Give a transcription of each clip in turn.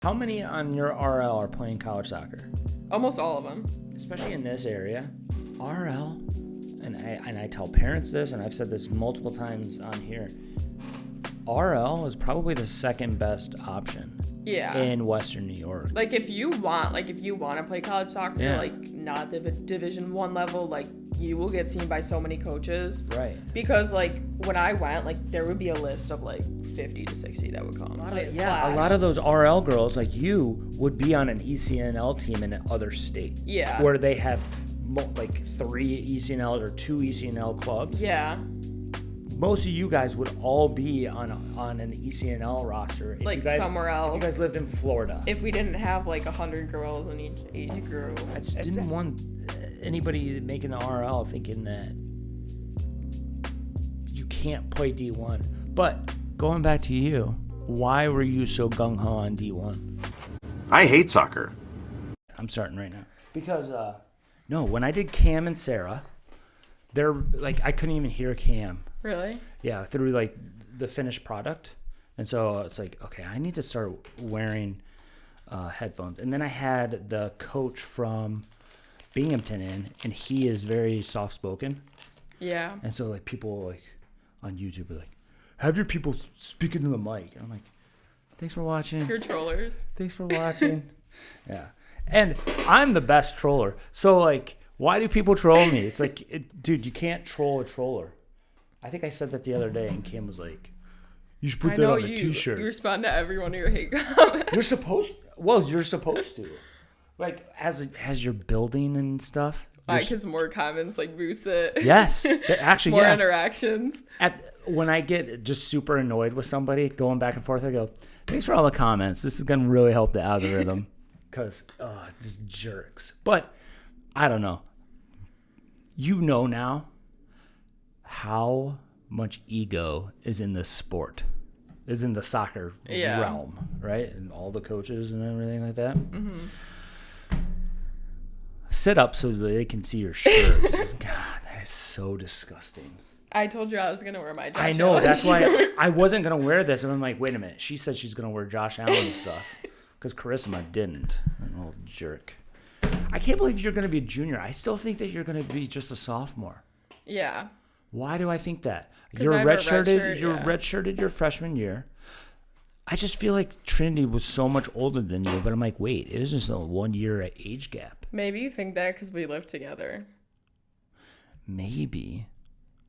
How many on your RL are playing college soccer? Almost all of them. Especially in this area. RL, and I tell parents this, and I've said this multiple times on here, RL is probably the second best option. Yeah. In Western New York. Like if you want to play college soccer, Yeah. like not Division 1 level, like you will get seen by so many coaches. Right. Because like when I went, like there would be a list of like 50 to 60 that would come. A lot of those RL girls like you would be on an ECNL team in another state. Yeah. Where they have like 3 ECNLs or 2 ECNL clubs. Yeah. Most of you guys would all be on an ECNL roster. If like you guys, somewhere else. If you guys lived in Florida. If we didn't have like 100 girls in each age group. I just didn't want anybody making the RL thinking that you can't play D1. But going back to you, why were you so gung-ho on D1? I hate soccer. I'm starting right now. Because, no, when I did Cam and Sarah, they're like, I couldn't even hear Cam. Really? Yeah, through like the finished product. And so it's like, okay, I need to start wearing headphones. And then I had the coach from Binghamton in, and he is very soft-spoken. Yeah. And so like people like on YouTube are like, have your people speak into the mic. And I'm like, thanks for watching. You're trollers. Thanks for watching. Yeah. And I'm the best troller. So like, why do people troll me? It's like, dude, you can't troll a troller. I think I said that the other day, and Kim was like, you should put that on a t-shirt. You respond to every one of your hate comments. You're supposed to. Like, as you're building and stuff. Because more comments like boost it. Yes. Actually, more interactions. When I get just super annoyed with somebody going back and forth, I go, thanks for all the comments. This is going to really help the algorithm. Because, just jerks. But, I don't know. You know now how much ego is in this sport, is in the soccer realm, right? And all the coaches and everything like that. Mm-hmm. Sit up so that they can see your shirt. God, that is so disgusting. I told you I was going to wear my Josh I know, Allen that's shirt. why I wasn't going to wear this. And I'm like, wait a minute. She said she's going to wear Josh Allen stuff. Because Charisma didn't. An old jerk. I can't believe you're going to be a junior. I still think that you're going to be just a sophomore. Yeah. Why do I think that? 'Cause You're I have a red redshirted. shirt, You're yeah. redshirted your freshman year. I just feel like Trinity was so much older than you, but I'm like, wait, it was just a 1 year age gap. Maybe you think that because we live together. Maybe.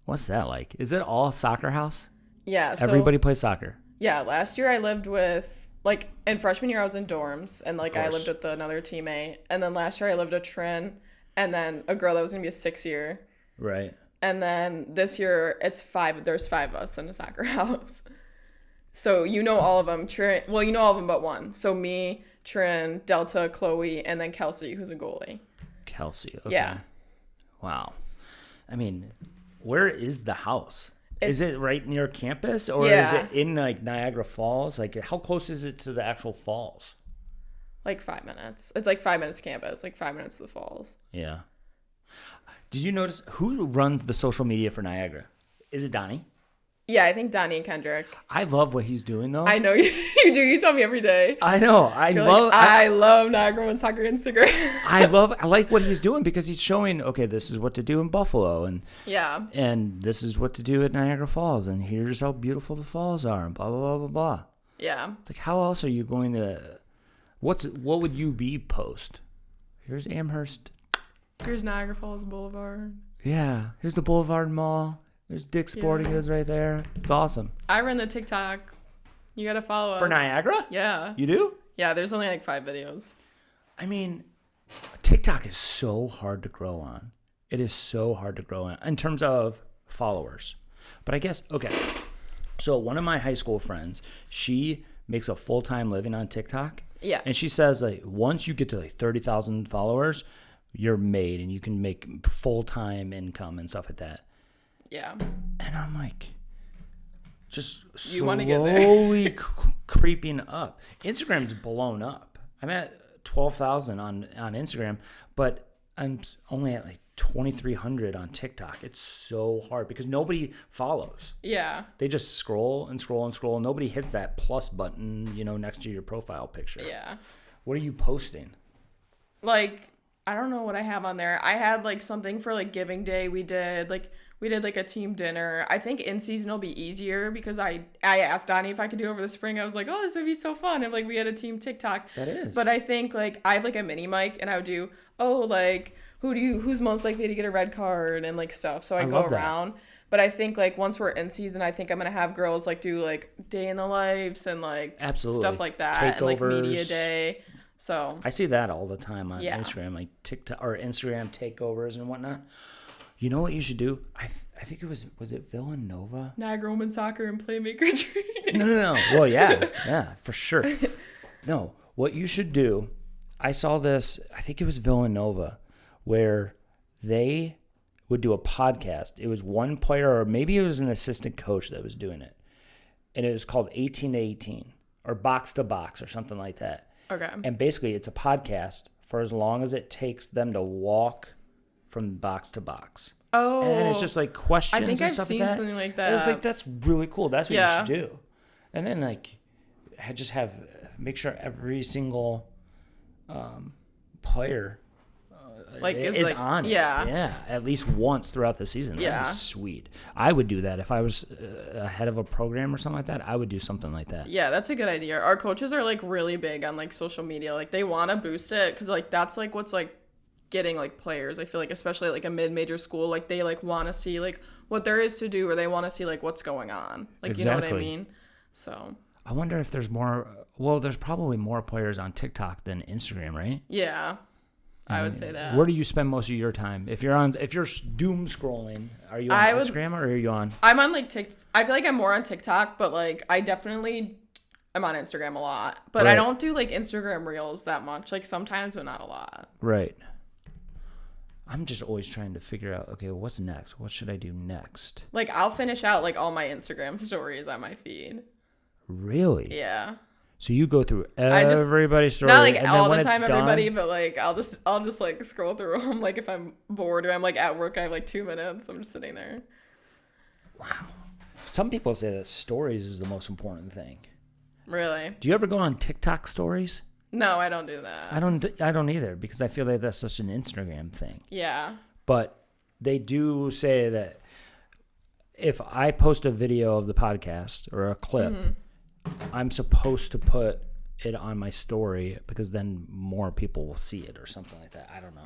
What's that like? Is it all soccer house? Yeah. So, Everybody plays soccer. Yeah. Last year I lived with, like, in freshman year I was in dorms, and like I lived with another teammate, and then last year I lived with Trin, and then a girl that was gonna be a 6-year. Right. And then this year it's 5. There's 5 of us in a soccer house. So you know all of them. Trin, well, you know all of them but one. So me, Trin, Delta, Chloe, and then Kelsey, who's a goalie. Kelsey. Okay. Yeah. Wow. I mean, where is the house? Is it right near campus, or Yeah. is it in like Niagara Falls? Like, how close is it to the actual falls? Like 5 minutes. It's like 5 minutes to campus, like 5 minutes to the falls. Yeah. Did you notice who runs the social media for Niagara? Is it Donnie? Yeah, I think Donnie and Kendrick. I love what he's doing, though. I know you do. You tell me every day. I know. I love Niagara Women's Soccer Instagram. I like what he's doing because he's showing, okay, this is what to do in Buffalo, and this is what to do at Niagara Falls, and here's how beautiful the falls are, and blah blah blah blah blah. Yeah. It's like, how else are you going to? What would you be post? Here's Amherst. Here's Niagara Falls Boulevard. Yeah. Here's the Boulevard Mall. There's Dick's Sporting Goods right there. It's awesome. I run the TikTok. You got to follow us. For Niagara? Yeah. You do? Yeah, there's only like 5 videos. I mean, TikTok is so hard to grow on. It is so hard to grow on in terms of followers. But I guess, okay. So one of my high school friends, she makes a full-time living on TikTok. Yeah. And she says, like, once you get to like 30,000 followers, you're made and you can make full-time income and stuff like that. Yeah. And I'm like, just you want to get slowly creeping up. Instagram's blown up. I'm at 12,000 on Instagram, but I'm only at like 2,300 on TikTok. It's so hard because nobody follows. Yeah. They just scroll and scroll and scroll. Nobody hits that plus button, next to your profile picture. Yeah. What are you posting? Like, I don't know what I have on there. I had like something for like Giving Day. We did like a team dinner. I think in season will be easier because I asked Donnie if I could do it over the spring. I was like, oh, this would be so fun if like we had a team TikTok. That is. But I think like I have like a mini mic and I would do, like who's most likely to get a red card and like stuff. So I go around. But I think like once we're in season, I think I'm gonna have girls like do like day in the lives and like absolutely stuff like that. Takeovers. And like media day. So I see that all the time on Instagram, like TikTok or Instagram takeovers and whatnot. You know what you should do? I think it was it Villanova? Niagara Women's Soccer and PlayMaker Training. No. Well, yeah, for sure. No, what you should do, I saw this, I think it was Villanova, where they would do a podcast. It was one player, or maybe it was an assistant coach that was doing it. And it was called 18 to 18 or Box to Box or something like that. Okay. And basically it's a podcast for as long as it takes them to walk from box to box. Oh. And it's just like questions I think and I've stuff seen like that. something like that. And it's like, that's really cool. That's what you should do. And then like make sure every single player is like, on it. Yeah, at least once throughout the season. That'd be sweet. I would do that if I was ahead of a program or something like that. I would do something like that. Yeah, that's a good idea. Our coaches are like really big on like social media. Like they want to boost it because like that's like what's like getting like players. I feel like especially like a mid-major school, like they like want to see like what there is to do, or they want to see like what's going on. Like exactly. You know what I mean? So I wonder if there's more. Well, there's probably more players on TikTok than Instagram, right? Yeah. I would say that. Where do you spend most of your time? If you're doom scrolling, are you on Instagram or are you on? I'm on like TikTok. I feel like I'm more on TikTok, but like I definitely am on Instagram a lot. But I don't do like Instagram reels that much. Like sometimes, but not a lot. Right. I'm just always trying to figure out, okay, what's next? What should I do next? Like I'll finish out like all my Instagram stories on my feed. Really? Yeah. So you go through everybody's story, not like and all then the time, everybody, done, but like I'll just like scroll through them. Like if I'm bored or I'm like at work, I have like 2 minutes. I'm just sitting there. Wow. Some people say that stories is the most important thing. Really? Do you ever go on TikTok stories? No, I don't do that. I don't either because I feel like that's such an Instagram thing. Yeah. But they do say that if I post a video of the podcast or a clip. Mm-hmm. I'm supposed to put it on my story because then more people will see it or something like that. I don't know.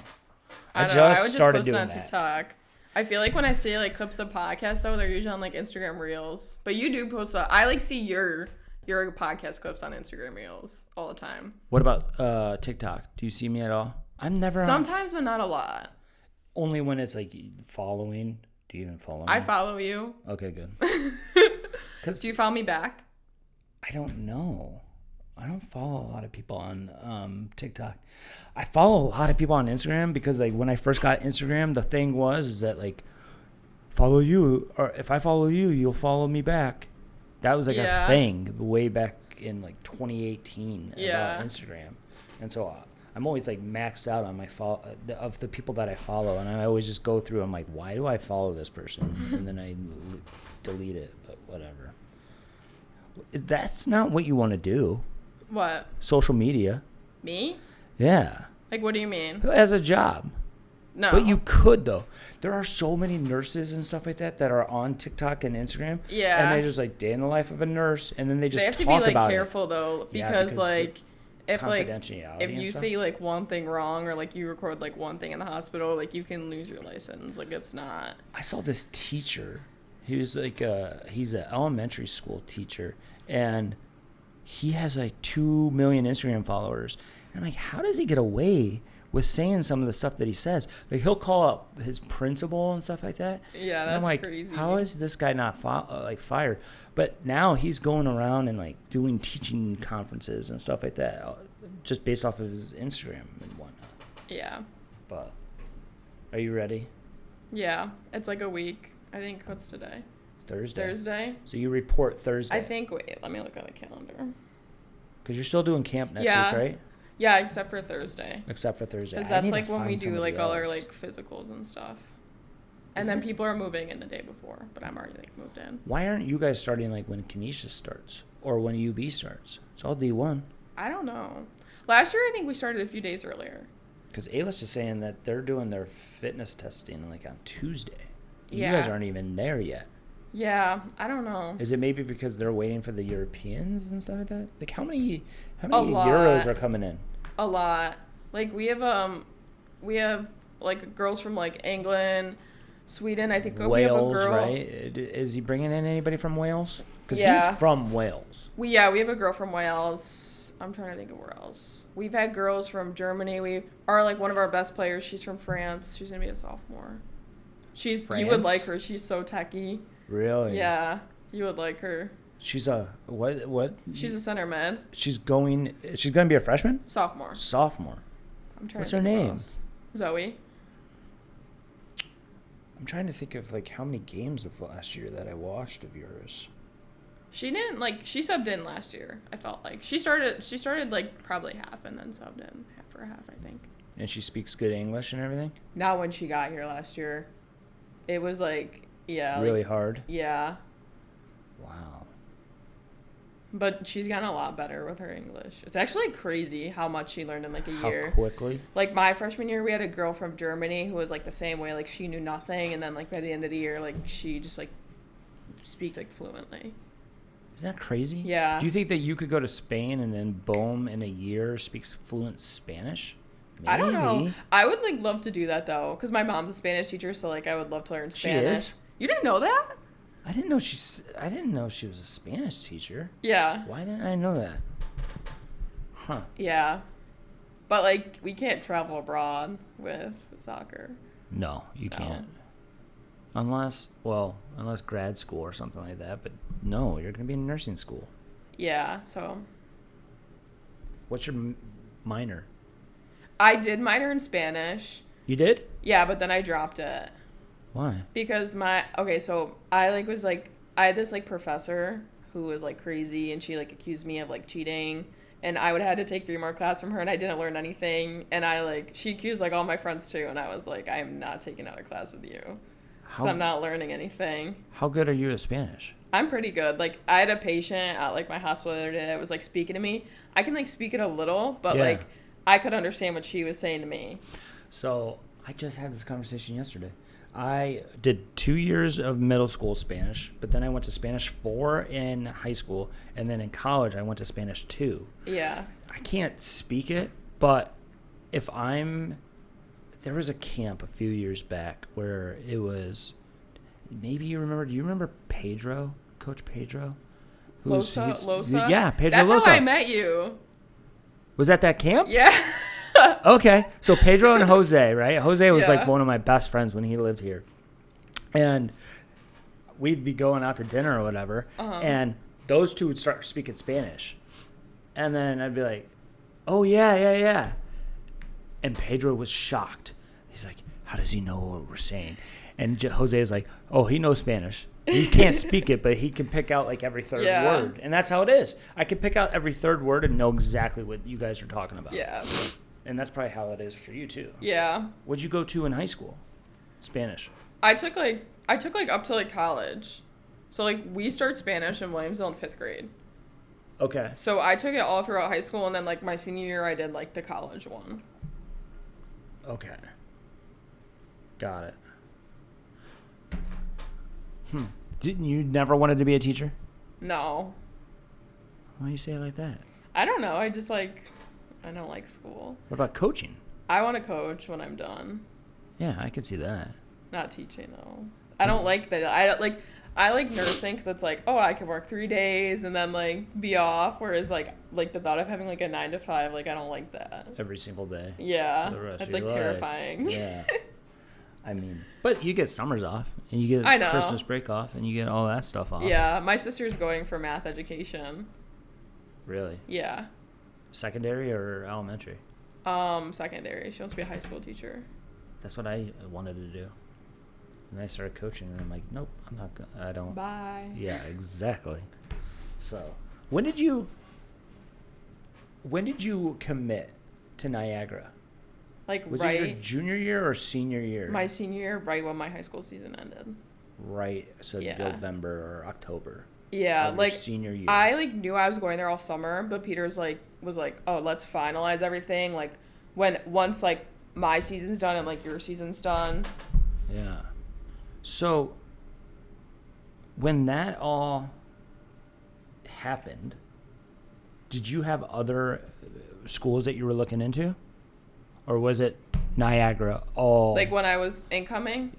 I would just post it on TikTok. I feel like when I see like clips of podcasts though, they're usually on like Instagram Reels. But you do post that. I like see your podcast clips on Instagram Reels all the time. What about TikTok? Do you see me at all? I'm never sometimes, but not a lot. Only when it's like following. Do you even follow me? I follow you. Okay, good. Do you follow me back? I don't know. I don't follow a lot of people on TikTok. I follow a lot of people on Instagram because like when I first got Instagram, the thing is that like follow you, or if I follow you, you'll follow me back. That was like a thing way back in like 2018 about Instagram. And so I'm always like maxed out on my of the people that I follow, and I always just go through. I'm like, why do I follow this person? And then I delete it, but whatever. That's not what you want to do. What? Social media. Me? Yeah. Like, what do you mean? As a job. No. But you could, though. There are so many nurses and stuff like that are on TikTok and Instagram. Yeah. And they just, like, day in the life of a nurse, and then they just talk about it. They have to be, like, careful, though, because like, if you say, like, one thing wrong or, like, you record, like, one thing in the hospital, like, you can lose your license. Like, it's not. I saw this teacher. He was, like, he's an elementary school teacher, and he has, like, 2 million Instagram followers. And I'm like, how does he get away with saying some of the stuff that he says? Like, he'll call up his principal and stuff like that. Yeah, that's and I'm like, crazy. How is this guy not fired? But now he's going around and, like, doing teaching conferences and stuff like that just based off of his Instagram and whatnot. Yeah. But are you ready? Yeah. It's like a week. I think, what's today? Thursday. So you report Thursday. I think, wait, let me look at the calendar. Because you're still doing camp next week, right? Yeah, except for Thursday. Except for Thursday. Because I that's need to like when we find do somebody like all our else. like physicals and stuff. And then people are moving in the day before, but I'm already like moved in. Why aren't you guys starting like when Canisius starts or when UB starts? It's all D1. I don't know. Last year I think we started a few days earlier. Because Ayla's just saying that they're doing their fitness testing like on Tuesday. Yeah. You guys aren't even there yet. Yeah, I don't know. Is it maybe because they're waiting for the Europeans and stuff like that? Like how many lot. Euros are coming in? A lot. Like we have like girls from like England, Sweden. I think we have a Wales, girl. right? Is he bringing in anybody from Wales? Because Yeah. he's from Wales. We have a girl from Wales. I'm trying to think of where else. We've had girls from Germany. We are like one of our best players. She's from France. She's gonna be a sophomore. You would France? like her. She's so techie. Really? Yeah, you would like her. She's a what? She's a center mid. She's gonna be a freshman? Sophomore. Sophomore. I'm trying What's to her think of name? else. Zoe. I'm trying to think of like how many games of last year that I watched of yours. She subbed in last year, I felt like. She started like probably half and then subbed in half for a half, I think. And she speaks good English and everything? Not when she got here last year. It was like, yeah. Really like, hard? Yeah. Wow. But she's gotten a lot better with her English. It's actually crazy how much she learned in like a year. How quickly? Like my freshman year, we had a girl from Germany who was like the same way. Like she knew nothing. And then like by the end of the year, like she just like speak like fluently. Isn't that crazy? Yeah. Do you think that you could go to Spain and then boom, in a year speaks fluent Spanish? Maybe. I don't know. I would like love to do that though, because my mom's a Spanish teacher, so like I would love to learn Spanish. She is? You didn't know that? I didn't know she was a Spanish teacher. Yeah. Why didn't I know that? Huh. Yeah. But like we can't travel abroad with soccer. No, you No. can't. Unless grad school or something like that. But no, you're going to be in nursing school. Yeah, so What's your minor? I did minor in Spanish. You did? Yeah, but then I dropped it. Why? Because I had this like professor who was like crazy and she like accused me of like cheating, and I would have had to take 3 more classes from her and I didn't learn anything, and she accused like all my friends too, and I was like, I am not taking another class with you because I'm not learning anything. How good are you at Spanish? I'm pretty good. Like I had a patient at like my hospital the other day that was like speaking to me. I can like speak it a little, but Yeah. like I could understand what she was saying to me. So I just had this conversation yesterday. I did 2 years of middle school Spanish, but then I went to Spanish 4 in high school, and then in college I went to Spanish 2. Yeah. I can't speak it, but there was a camp a few years back where it was, maybe you remember, do you remember Pedro, Coach Pedro? Losa? Yeah, Pedro That's Losa. how I met you. Was at that camp? Yeah. Okay, so Pedro and Jose, right? Jose was like Yeah. one of my best friends when he lived here. And we'd be going out to dinner or whatever, and those two would start speaking Spanish. And then I'd be like, oh, yeah. And Pedro was shocked. He's like, how does he know what we're saying? And Jose was like, oh, he knows Spanish. He can't speak it, but he can pick out like every third word. And that's how it is. I can pick out every third word and know exactly what you guys are talking about. Yeah. And that's probably how it is for you too. Yeah. What'd you go to in high school? Spanish. I took up to like college. So like we start Spanish in Williamsville in 5th grade. Okay. So I took it all throughout high school, and then like my senior year I did like the college one. Okay. Got it. Didn't you never wanted to be a teacher? No. Why do you say it like that? I don't know. I don't like school. What about coaching? I want to coach when I'm done. Yeah, I could see that. Not teaching though. I don't like that. I like nursing because it's like, oh, I can work 3 days and then like be off. Whereas like the thought of having like a 9 to 5, like I don't like that. Every single day. Yeah, For the rest that's of like your life. terrifying. Yeah. I mean, but you get summers off, and you I get know. Christmas break off, and you get all that stuff off. Yeah, my sister's going for math education. Really? Yeah. Secondary or elementary? Secondary. She wants to be a high school teacher. That's what I wanted to do. And I started coaching, and I'm like, nope, I'm not gonna, I don't. Bye. Yeah, exactly. So, when did you commit to Niagara? Like Was it your junior year or senior year? My senior year, right when my high school season ended. Right, so Yeah. November or October. Yeah, Of your like senior year. I like knew I was going there all summer, but Peter's like was like, "Oh, let's finalize everything like once like my season's done and like your season's done." Yeah. So when that all happened, did you have other schools that you were looking into? Or was it Niagara all? Like when I was incoming?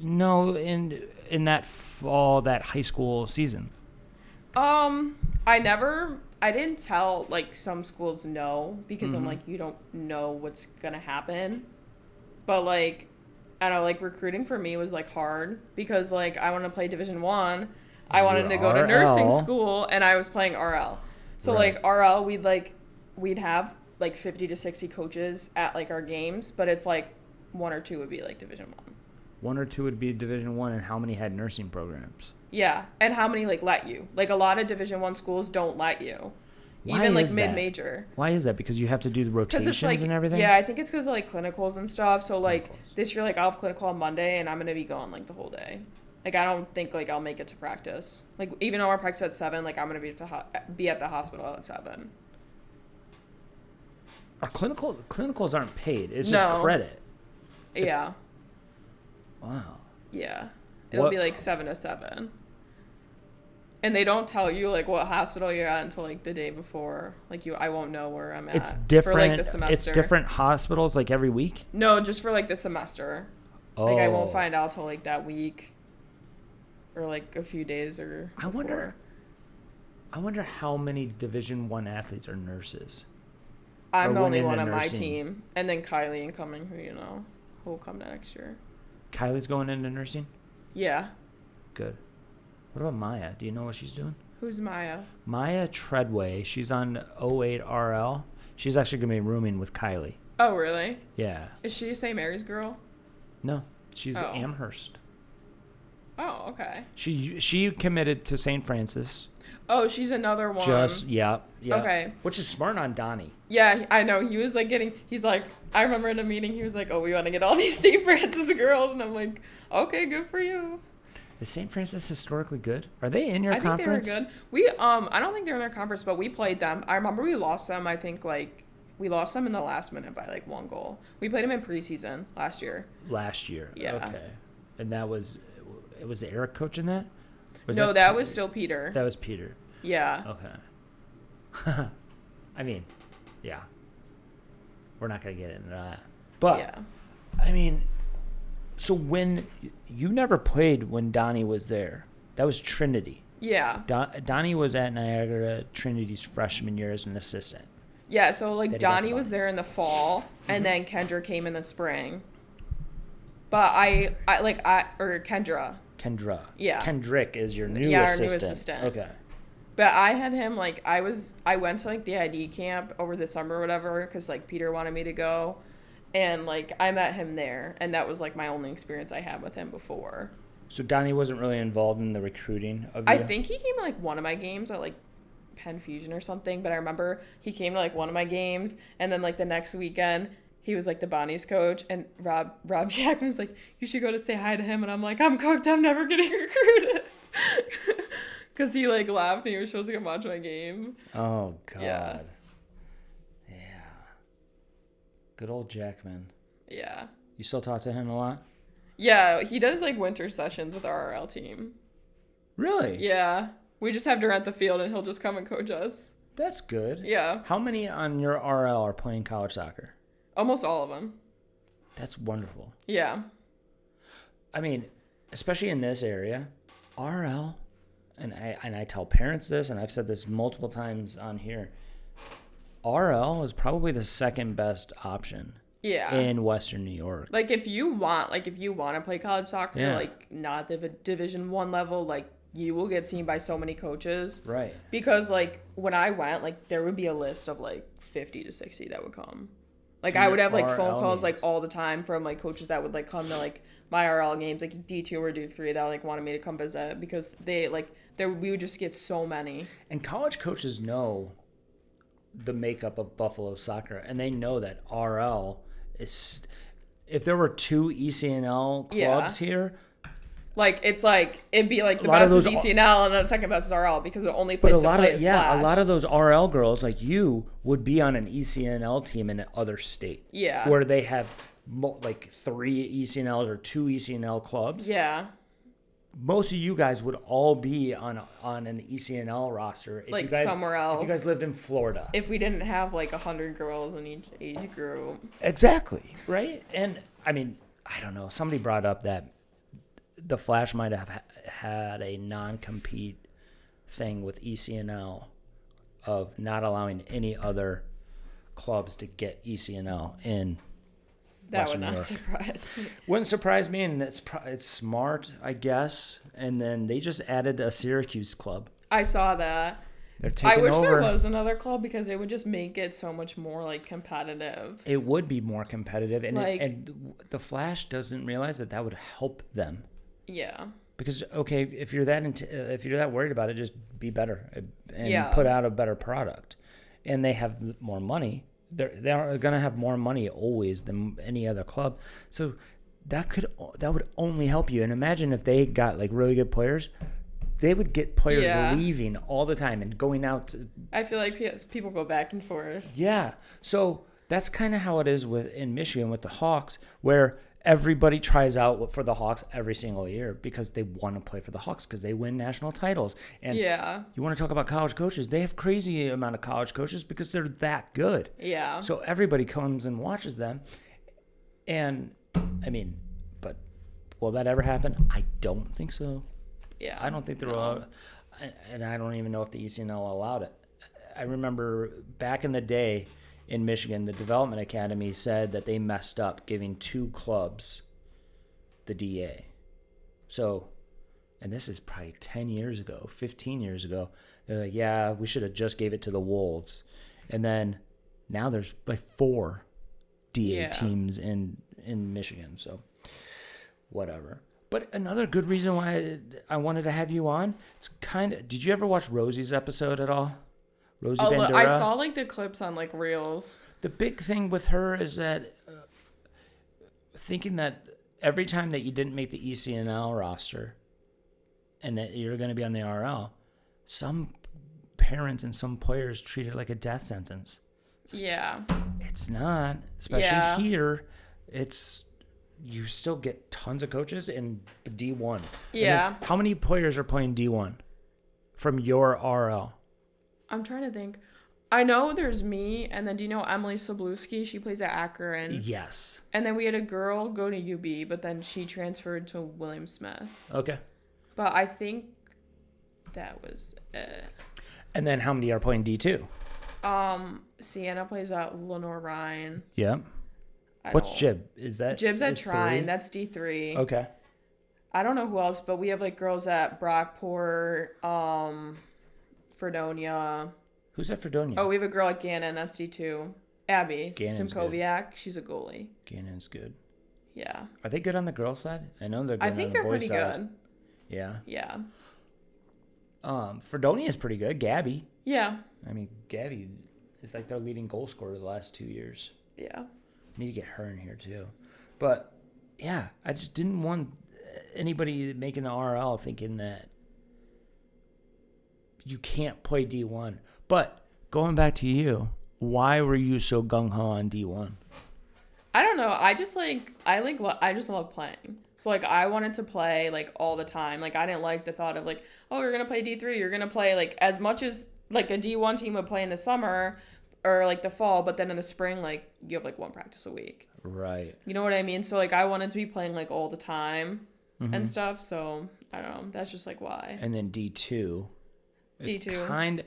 No, in that fall, that high school season. I didn't tell like some schools no because I'm like, you don't know what's gonna happen. But like, I don't know, like recruiting for me was like hard because like I wanted to play Division 1. I wanted to go to nursing school and I was playing RL. So Right. like RL, we'd have like 50 to 60 coaches at like our games, but it's like 1 or 2 would be like Division 1. 1 or 2 would be Division 1, and how many had nursing programs? Yeah, and how many like let you? Like a lot of Division 1 schools don't let you. Why Even like is that? mid-major. Why is that? Because you have to do the Because rotations it's like, and everything? yeah, I think it's because of like clinicals and stuff. So like Clinicals. this year, like I'll have clinical on Monday and I'm going to be gone like the whole day. Like I don't think like I'll make it to practice. Like even though our practice at 7, like I'm going to be at the hospital at 7. Our clinicals aren't paid. It's just No. credit. Yeah. Wow. Yeah. It'll What- be like 7 to 7. And they don't tell you like what hospital you're at until like the day before. Like I won't know where I'm at. It's different. For like the semester. It's different hospitals like every week? No, just for like the semester. Oh. Like I won't find out till like that week. Or like a few days or I wonder how many Division 1 athletes are nurses. I'm or the went only one into on my nursing. team. And then Kylie incoming, who will come next year. Kylie's going into nursing? Yeah. Good. What about Maya? Do you know what she's doing? Who's Maya? Maya Treadway. She's on 08 RL. She's actually going to be rooming with Kylie. Oh, really? Yeah. Is she a St. Mary's girl? No, she's Oh. Amherst. Oh, okay. She committed to St. Francis. Oh, she's another one. Yeah. Okay. Which is smart on Donnie. Yeah, I know. He was like he's like, I remember in a meeting, he was like, oh, we want to get all these St. Francis girls. And I'm like, okay, good for you. Is St. Francis historically good? Are they in your I conference? think they were good. We, I don't think they're in their conference, but we played them. I remember we lost them, I think, like, we lost them in the last minute by, like, 1 goal. We played them in preseason last year. Last year. Yeah. Okay. And that was Eric coaching that? No, that was still Peter. That was Peter. Yeah. Okay. I mean, yeah. We're not going to get into that. But, Yeah. I mean, so when you never played when Donnie was there, that was Trinity. Yeah. Donnie was at Niagara Trinity's freshman year as an assistant. Yeah, so, like, That he got Donnie the was there bonus. in the fall, and then Kendra came in the spring. But Kendra. Kendra. Yeah. Kendrick is your new Yeah, our assistant. new assistant. Okay. But I had him, like, I went to, like, the ID camp over the summer or whatever, because, like, Peter wanted me to go. And, like, I met him there, and that was, like, my only experience I had with him before. So Donnie wasn't really involved in the recruiting of you? I think he came to, like, one of my games at, like, Penn Fusion or something, but I remember he came to, like, one of my games, and then, like, the next weekend, he was, like, the Bonnie's coach, and Rob Jackman was like, you should go to say hi to him, and I'm like, I'm cooked, I'm never getting recruited. Because he, like, laughed, and he was supposed to come watch my game. Oh, God. Yeah. Yeah. Good old Jackman. Yeah. You still talk to him a lot? Yeah, he does, like, winter sessions with our RL team. Really? Yeah. We just have to rent the field, and he'll just come and coach us. That's good. Yeah. How many on your RL are playing college soccer? Almost all of them. That's wonderful. Yeah. I mean, especially in this area, RL, and I tell parents this, and I've said this multiple times on here, RL is probably the second best option Yeah. in Western New York. Like, if you want to play college soccer, Yeah. like, not the Division 1 level, like, you will get seen by so many coaches. Right. Because, like, when I went, like, there would be a list of, like, 50 to 60 that would come. Like, To I your would have, like, RL phone calls, games. like, all the time from, like, coaches that would, like, come to, like, my RL games, like, D2 or D3 that, like, wanted me to come visit because they, like, we would just get so many. And college coaches know the makeup of Buffalo soccer, and they know that RL is. If there were 2 ECNL clubs here, like it'd be like the lot of best is those ECNL and then the second best is RL because the only place to play is Flash. a lot of those RL girls like you would be on an ECNL team in another state. Yeah. Where they have like 3 ECNLs or 2 ECNL clubs. Yeah. Most of you guys would all be on an ECNL roster if like you guys, somewhere else. If you guys lived in Florida. If we didn't have like 100 girls in each age group. Exactly, right? And I mean, I don't know. Somebody brought up that the Flash might have had a non-compete thing with ECNL of not allowing any other clubs to get ECNL in That Western would not New York. surprise me. Wouldn't surprise me, and it's smart, I guess. And then they just added a Syracuse club. I saw that. They're taking I wish over. there was another club because it would just make it so much more like competitive. It would be more competitive, and Like- and the Flash doesn't realize that would help them. Yeah. Because if you're that worried about it, just be better and Yeah. put out a better product. And they have more money. They're gonna have more money always than any other club. So that would only help you. And imagine if they got like really good players, they would get players Yeah. leaving all the time and going out. I feel like people go back and forth. Yeah. So that's kind of how it is in Michigan with the Hawks, where everybody tries out for the Hawks every single year because they want to play for the Hawks because they win national titles. And Yeah. you want to talk about college coaches? They have crazy amount of college coaches because they're that good. Yeah. So everybody comes and watches them. And I mean, but will that ever happen? I don't think so. Yeah. I don't think they're allowed, and I don't even know if the ECNL allowed it. I remember back in the day in Michigan, the Development Academy said that they messed up giving 2 clubs the DA. So, and this is probably 10 years ago, 15 years ago. They're like, yeah, we should have just gave it to the Wolves. And then now there's like 4 DA teams in Michigan. So, whatever. But another good reason why I wanted to have you on, it's did you ever watch Rosie's episode at all? Rosie Bandura? I saw like the clips on like Reels. The big thing with her is that thinking that every time that you didn't make the ECNL roster and that you're going to be on the RL, some parents and some players treat it like a death sentence. Yeah. It's not, especially here. You still get tons of coaches in D1. Yeah. I mean, how many players are playing D1 from your RL? I'm trying to think. I know there's me, and then do you know Emily Sabluski? She plays at Akron. Yes. And then we had a girl go to UB, but then she transferred to Williamsmith. Okay. But I think that was it. And then how many are playing D2? Sienna plays at Lenore Ryan. Yeah. What's Jib? Is that Jib's at is Trine. 3? That's D3. Okay. I don't know who else, but we have like girls at Brockport, Fredonia. Who's at Fredonia? Oh, we have a girl at Gannon. That's D2. Abby Gannon's Simkoviak. She's a goalie. Gannon's good. Yeah. Are they good on the girls' side? I know they're good I on think the they're boys' pretty side. good. Yeah. Yeah. Fredonia's pretty good. Gabby. Yeah. I mean, Gabby is like their leading goal scorer the last 2 years. Yeah. Need to get her in here too. But yeah, I just didn't want anybody making the RL thinking that you can't play D1. But going back to you, why were you so gung ho on D1? I don't know. I just love playing. So like I wanted to play like all the time. Like I didn't like the thought of like, oh, you're gonna play D3. You're gonna play like as much as like a D1 team would play in the summer or like the fall, but then in the spring like you have like 1 practice a week. Right. You know what I mean? So like I wanted to be playing like all the time and stuff. So I don't know. That's just like why. And then D2. D2.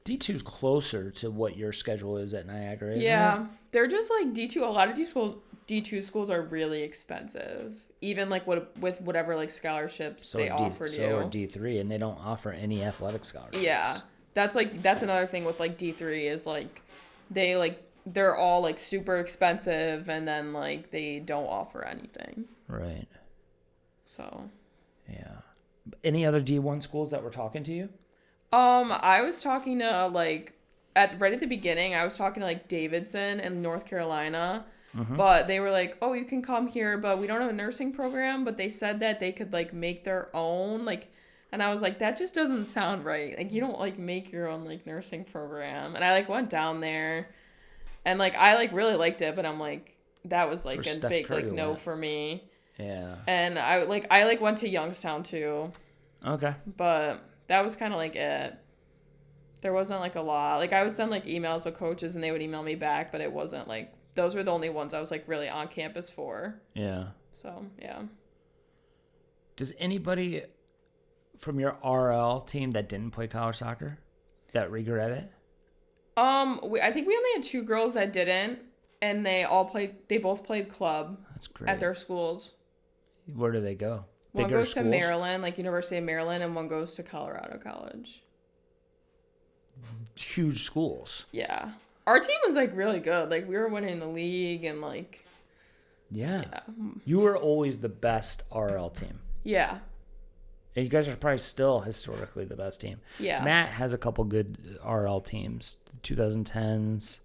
D2's closer to what your schedule is at Niagara, isn't Yeah. it? They're just like D2. A lot of D2 schools are really expensive. Even like with whatever like scholarships they offer you. So are D3, and they don't offer any athletic scholarships. Yeah. That's another thing with like D3 is like they're all like super expensive and then like they don't offer anything. Right. So. Yeah. Any other D1 schools that were talking to you? I was talking to like right at the beginning, I was talking to like Davidson in North Carolina, but they were like, oh, you can come here, but we don't have a nursing program. But they said that they could like make their own, like, and I was like, that just doesn't sound right. Like, you don't like make your own like nursing program. And I like went down there, and like I like really liked it, but I'm like, that was like a big like no for me. Yeah. And I went to Youngstown too. Okay. But that was kind of like it. There wasn't like a lot. Like I would send like emails to coaches and they would email me back, but it wasn't like, those were the only ones I was like really on campus for. Yeah. So, yeah. Does anybody from your RL team that didn't play college soccer that regret it? I think we only had 2 girls that didn't, and they both played club. That's great. At their schools. Where do they go? One Bigger goes schools? to Maryland, like University of Maryland, and one goes to Colorado College. Huge schools. Yeah. Our team was like really good. Like we were winning the league and like. Yeah. You were always the best RL team. Yeah. And you guys are probably still historically the best team. Yeah. Matt has a couple good RL teams, the 2010s,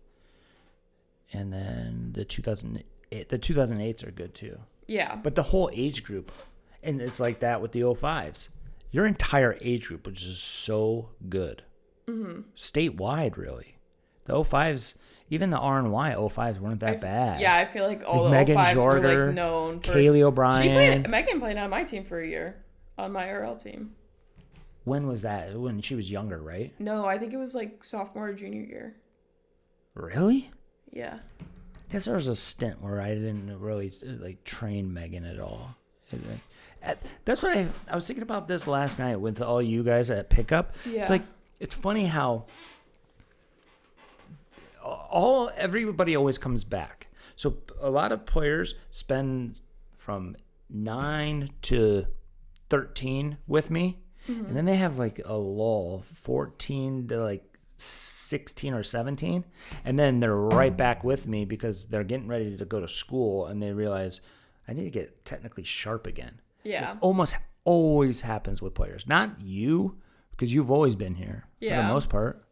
and then the 2008. The 2008s are good too. Yeah. But the whole age group, and it's like that with the 05s. Your entire age group, which is so good. Mm-hmm. Statewide, really. The 05s, even the R&Y 05s weren't that bad. Yeah, I feel like all the Megan 05s Jorger, were like known for. Kaylee O'Brien. Megan played on my team for a year, on my RL team. When was that? When she was younger, right? No, I think it was like sophomore or junior year. Really? Yeah. I guess there was a stint where I didn't really like train Megan at all. That's what I was thinking about this last night with all you guys at pickup. Yeah. It's like, it's funny how everybody always comes back. So a lot of players spend from 9 to 13 with me, and then they have like a lull, 14 to like 16 or 17, and then they're right back with me because they're getting ready to go to school and they realize I need to get technically sharp again. Yeah. It almost always happens with players. Not you, because you've always been here for the most part.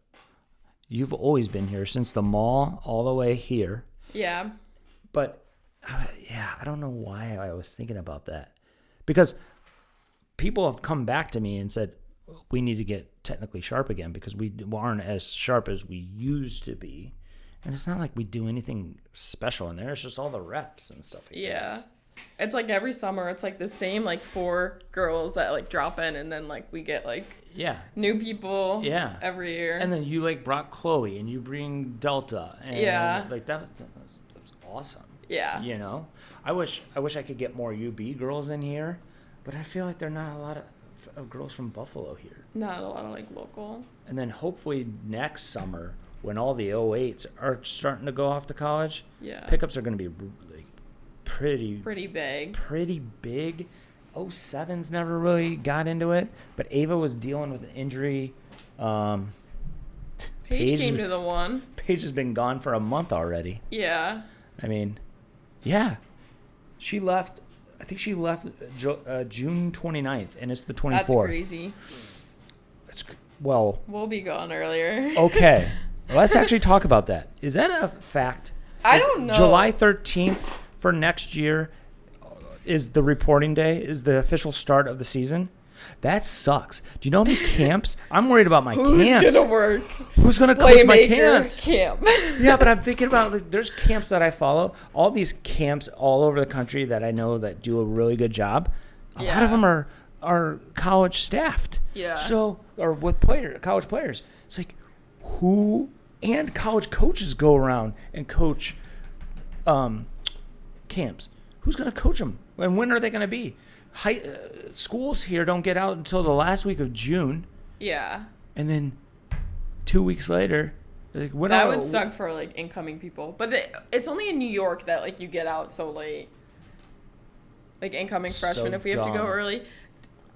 You've always been here since the mall all the way here. Yeah. But, I don't know why I was thinking about that. Because people have come back to me and said, we need to get technically sharp again because we aren't as sharp as we used to be. And it's not like we do anything special in there. It's just all the reps and stuff. Yeah. It's like every summer, it's like the same like 4 girls that like drop in, and then like we get like new people every year. And then you like brought Chloe, and you bring Delta, and like that's awesome. Yeah, you know, I wish I could get more UB girls in here, but I feel like there are not a lot of girls from Buffalo here. Not a lot of like local. And then hopefully next summer, when all the 08s are starting to go off to college, pickups are going to be like pretty big. 07's never really got into it, but Ava was dealing with an injury. Paige came to the one. Paige has been gone for a month already. Yeah. I mean, she left. I think she left June 29th, and it's the 24th. That's crazy. Well, we'll be gone earlier. Okay. Let's actually talk about that. Is that a fact? I don't know. July 13th for next year is the reporting day, is the official start of the season. That sucks. Do you know how many camps? I'm worried about my camps. Who's going to work? Who's going to coach my camps? Camp. Yeah, but I'm thinking about, like, there's camps that I follow. All these camps all over the country that I know that do a really good job. A lot of them are college staffed. Yeah. So, or with college players. It's like, who, and college coaches go around and coach camps. Who's going to coach them? And when are they going to be? Schools here don't get out until the last week of June. Yeah. And then 2 weeks later, like, that would suck for like incoming people. But it's only in New York that like you get out so late. Like incoming freshmen, if we have to go early.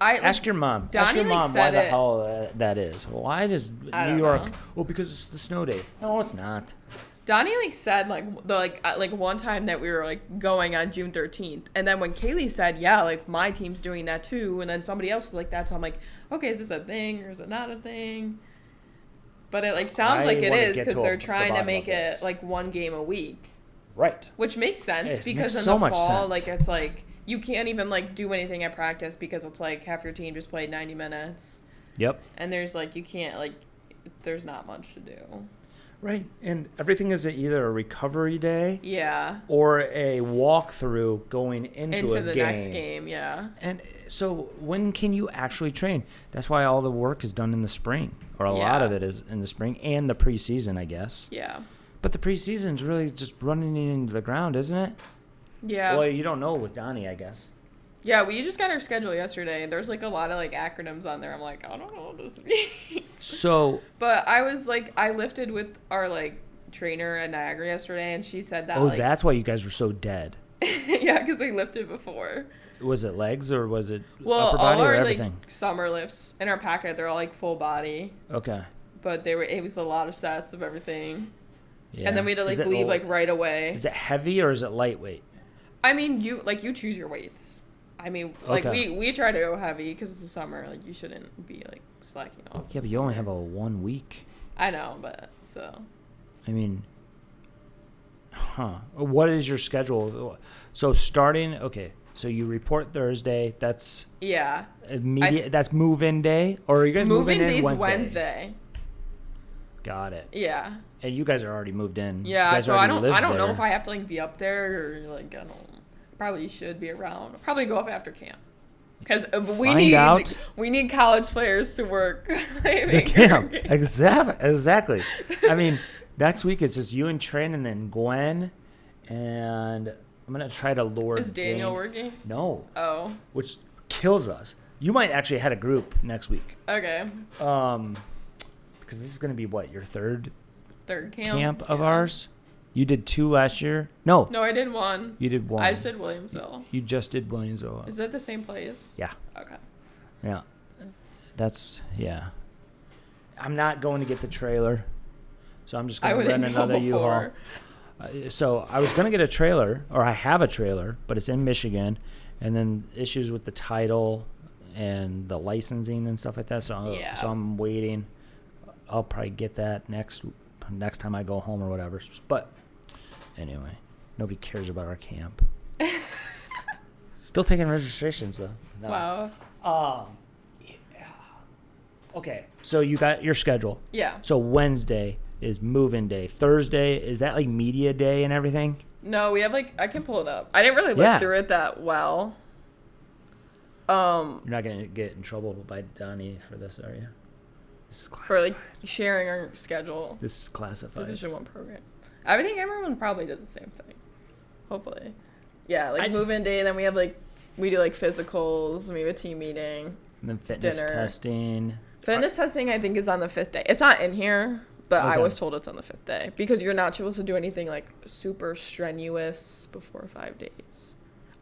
Ask your mom. Donnie, ask your mom why the hell that is. Why does New York? Know. Well, because it's the snow days. No, it's not. Donnie like said like one time that we were like going on June 13th, and then when Kaylee said like my team's doing that too, and then somebody else was like that, so I'm like, okay, is this a thing or is it not a thing? But it like sounds like it wanna is get because to they're the trying to bottom make of it this. like one game a week, Right. which makes sense It because makes in so the much fall, sense. like it's like you can't even like do anything at practice because it's like half your team just played 90 minutes, Yep. and there's like you can't like there's not much to do. Right. And everything is either a recovery day Yeah. or a walkthrough going into a the game. next game, yeah. And so when can you actually train? That's why all the work is done in the spring, or a lot Yeah. of it is in the spring and the preseason, I guess. Yeah. But the preseason's really just running it into the ground, isn't it? Yeah. Well, you don't know with Donnie, I guess. Yeah, we just got our schedule yesterday. There's like a lot of like acronyms on there. I'm like, I don't know what this means. So, But I was like, I lifted with our like trainer at Niagara yesterday, and she said that. oh, like, that's why you guys were so dead. yeah, because we lifted before. Was it legs or was it Well, upper body all or our everything? like summer lifts in our packet, they're all like full body, Okay. but it was a lot of sets of everything, Yeah. and then we had to Is like it leave l- like right away. Is it heavy or is it lightweight? I mean, you choose your weights. I mean, like Okay. we try to go heavy because it's the summer. Like you shouldn't be like slacking off. Yeah, but you only have a 1 week. I know, but so I mean, what is your schedule? So starting, okay, so you report Thursday. That's yeah. immediate. That's move-in day, or are you guys Moving moving in day's Wednesday? Wednesday. Got it. Yeah. And you guys are already moved in. You Yeah. guys So I already don't live know there. if I have to like be up there or like I don't. Probably should be around. I'll probably go up after camp. Because Find out. we need college players to work. The camp. Exactly. I mean, next week it's just you and Trin and then Gwen, and I'm gonna try to lure. Is Daniel Dane- working? No, Oh. which kills us. You might actually head a group next week. Okay. Because this is gonna be what, your third Third camp. camp of Yeah. ours? You did 2 last year? No, No, I did one. you did 1. I just did Williamsville. You just did Williamsville. Is that the same place? Yeah. Okay. Yeah. Yeah. I'm not going to get the trailer, so I'm just I going to wouldn't rent go another U-Haul. before. So I was going to get a trailer, or I have a trailer, but it's in Michigan, and then issues with the title and the licensing and stuff like that. So, Yeah. so I'm waiting. I'll probably get that next time I go home or whatever. But anyway, nobody cares about our camp. Still taking registrations though. No. Wow. Yeah. Okay, so you got your schedule. Yeah. So Wednesday is move-in day. Thursday, is that like media day and everything? No, we have like I can pull it up. I didn't really look Yeah. through it that well. You're not going to get in trouble by Donnie for this, are you? This is classified. For like sharing our schedule. This is classified. Division 1 program. I think everyone probably does the same thing. Hopefully. Yeah, like move-in day, then we have like we do like physicals, and we have a team meeting. And then fitness dinner. testing. Fitness testing I think is on the 5th day. It's not in here, but I Okay. was told it's on the 5th day because you're not supposed to do anything like super strenuous before 5 days.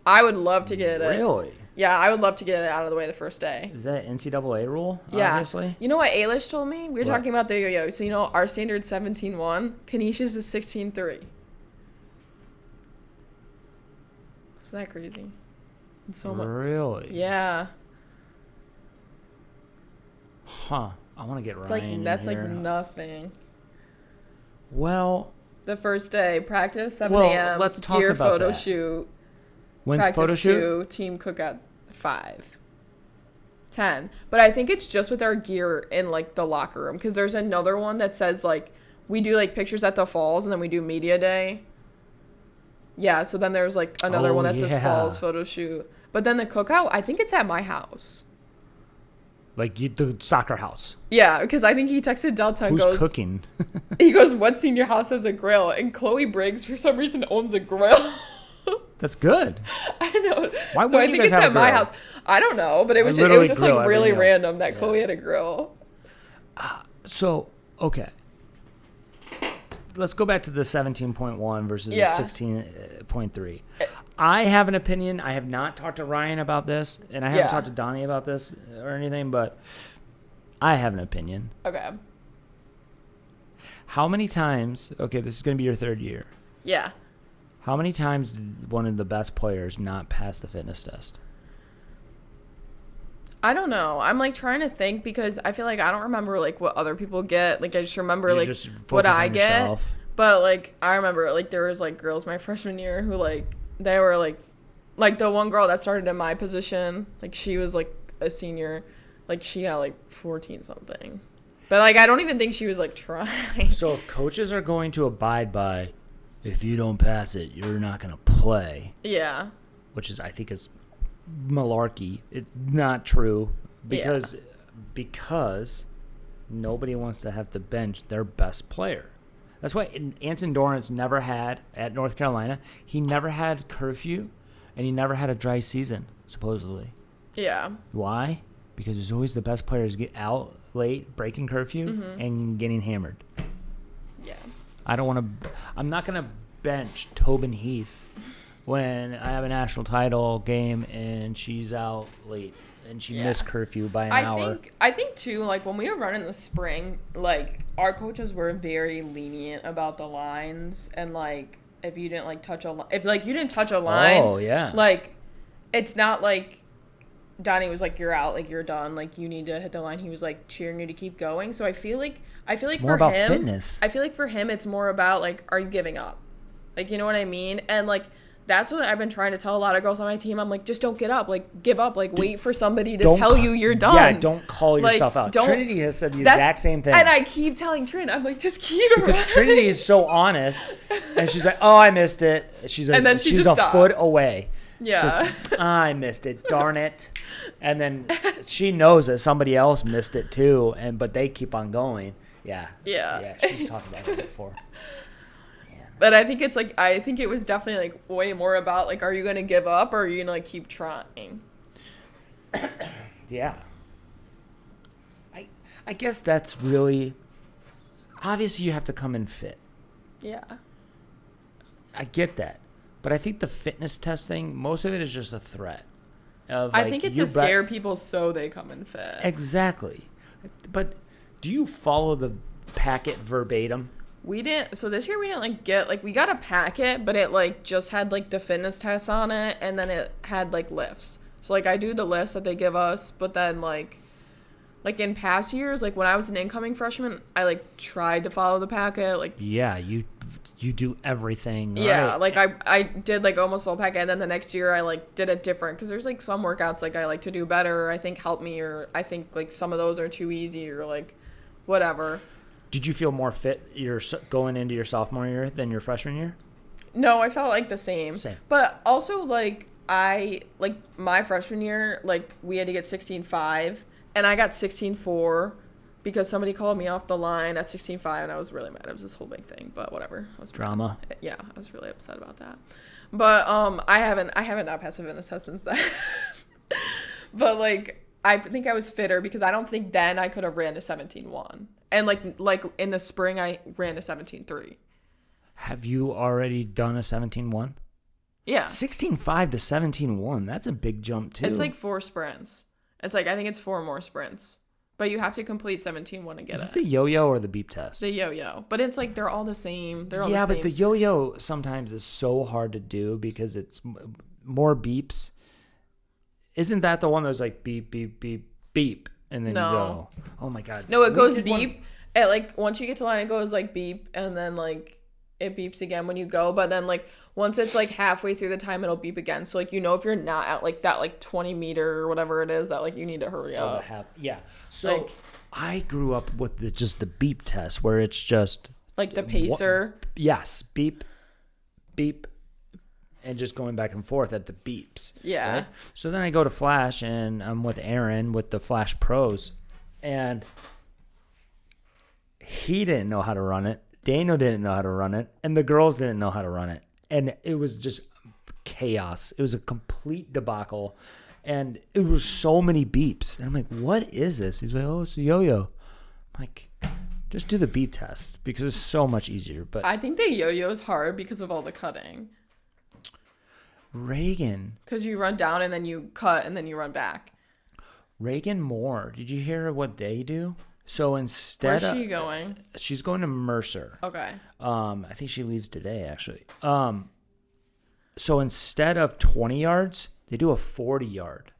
I would love to get it. Really? Yeah, I would love to get it out of the way the first day. Is that NCAA rule? Yeah. Obviously. You know what Ailish told me? We were What? talking about the yo-yo. So, you know, our standard's 17.1. Kanisha's is 16.3. Isn't that crazy? It's so much. Really? Yeah. Huh. I want to get It's Ryan like, in that's like here. nothing. Well, The first day, practice, 7 Well, a.m. let's talk gear about photo that. shoot. when's Practice photo shoot? 2, team cookout 5. 10. But I think it's just with our gear in like the locker room because there's another one that says like we do like pictures at the falls and then we do media day. Yeah, so then there's like another Oh, one that says yeah. falls photo shoot. But then the cookout, I think it's at my house. Like the soccer house. Yeah, because I think he texted Delta and Who's goes, cooking? he goes, what senior house has a grill? And Chloe Briggs for some reason owns a grill. That's good. I know. Why so I wouldn't you think guys it's have a at my grill? house. I don't know, but it was literally just grill like really everything up. random that Yeah. Chloe had a grill. So, okay. Let's go back to the 17.1 versus Yeah. the 16.3. I have an opinion. I have not talked to Ryan about this, and I haven't Yeah. talked to Donnie about this or anything, but I have an opinion. Okay. How many times, okay, this is going to be your 3rd year. Yeah. How many times did one of the best players not pass the fitness test? I don't know. I'm like trying to think because I feel like I don't remember like what other people get. Like I just remember You like just what focus I on get. yourself. But like I remember like there was like girls my freshman year who like they were like the one girl that started in my position, like she was like a senior, like she got like 14 something. But like I don't even think she was like trying. So if coaches are going to abide by, if you don't pass it, you're not going to play. Yeah. Which is, I think, is malarkey. It's not true because nobody wants to have to bench their best player. That's why Anson Dorrance never had, at North Carolina, he never had curfew and he never had a dry season, supposedly. Yeah. Why? Because there's always the best players get out late, breaking curfew, and getting hammered. Yeah. I'm not going to bench Tobin Heath when I have a national title game and she's out late and she missed curfew by an hour. I think too, like when we were running the spring, like our coaches were very lenient about the lines and like if you didn't like touch a line, if like you didn't touch a line, oh yeah, like it's not like Donnie was like you're out, like you're done, like you need to hit the line. He was like cheering you to keep going. So I feel like it's for more about him, fitness. I feel like for him it's more about like are you giving up? Like you know what I mean? And like that's what I've been trying to tell a lot of girls on my team. I'm like, just don't get up. Like, give up. Like, wait for somebody to tell you you're done. Yeah, don't call like, yourself out. Trinity has said the exact same thing. And I keep telling Trin, I'm like, just keep it because Trinity is so honest. And she's like, oh, I missed it. She's like, and then she's a foot away. Yeah. Like, I missed it. Darn it. And then she knows that somebody else missed it too. But they keep on going. Yeah. Yeah. Yeah, she's talked about it before. But I think it's like I think it was definitely like way more about like are you gonna give up or are you gonna like keep trying? Yeah. I guess that's really obviously you have to come in fit. Yeah. I get that. But I think the fitness testing, most of it is just a threat. I think it's to scare people so they come in fit. Exactly. But do you follow the packet verbatim? We didn't, so this year we didn't like get, like we got a packet, but it like just had like the fitness tests on it and then it had like lifts. So like I do the lifts that they give us, but then like in past years, like when I was an incoming freshman, I like tried to follow the packet. Like yeah, you do everything. Yeah, right? like I did like almost the whole packet and then the next year I like did it different because there's like some workouts like I like to do better, I think help me, or I think like some of those are too easy or like whatever. Did you feel more fit going into your sophomore year than your freshman year? No, I felt like the same. Same. But also, like, my freshman year, like, we had to get 16.5, and I got 16.4 because somebody called me off the line at 16.5, and I was really mad. It was this whole big thing, but whatever. I was Drama. Yeah, I was really upset about that. But I haven't not passed a fitness test since then. But, like, I think I was fitter because I don't think then I could have ran to 17.1. And like in the spring I ran to 17.3. Have you already done a 17.1? Yeah. 16.5 to 17.1. That's a big jump too. It's like 4 sprints. It's like I think it's 4 more sprints. But you have to complete 17.1 to get it. Is it the yo-yo or the beep test? The yo-yo. But it's like they're all the same. Yeah, but the yo-yo sometimes is so hard to do because it's more beeps. Isn't that the one that's like beep, beep, beep, beep, and then you go? Oh my God. No, it goes beep. It like once you get to line, it goes like beep, and then like it beeps again when you go. But then like once it's like halfway through the time, it'll beep again. So like you know if you're not at like that like 20 meter or whatever it is that like you need to hurry up. Yeah. So like, I grew up with just the beep test where it's just like the pacer. Yes, beep, beep. And just going back and forth at the beeps. Yeah. Right? So then I go to Flash, and I'm with Aaron with the Flash Pros. And he didn't know how to run it. Daniel didn't know how to run it. And the girls didn't know how to run it. And it was just chaos. It was a complete debacle. And it was so many beeps. And I'm like, what is this? He's like, oh, it's a yo-yo. I'm like, just do the beep test because it's so much easier. But I think the yo-yo is hard because of all the cutting. Reagan. Because you run down and then you cut and then you run back. Reagan Moore. Did you hear what they do? So instead Where's she going? She's going to Mercer. Okay. I think she leaves today, actually. So instead of 20 yards, they do a 40 yard.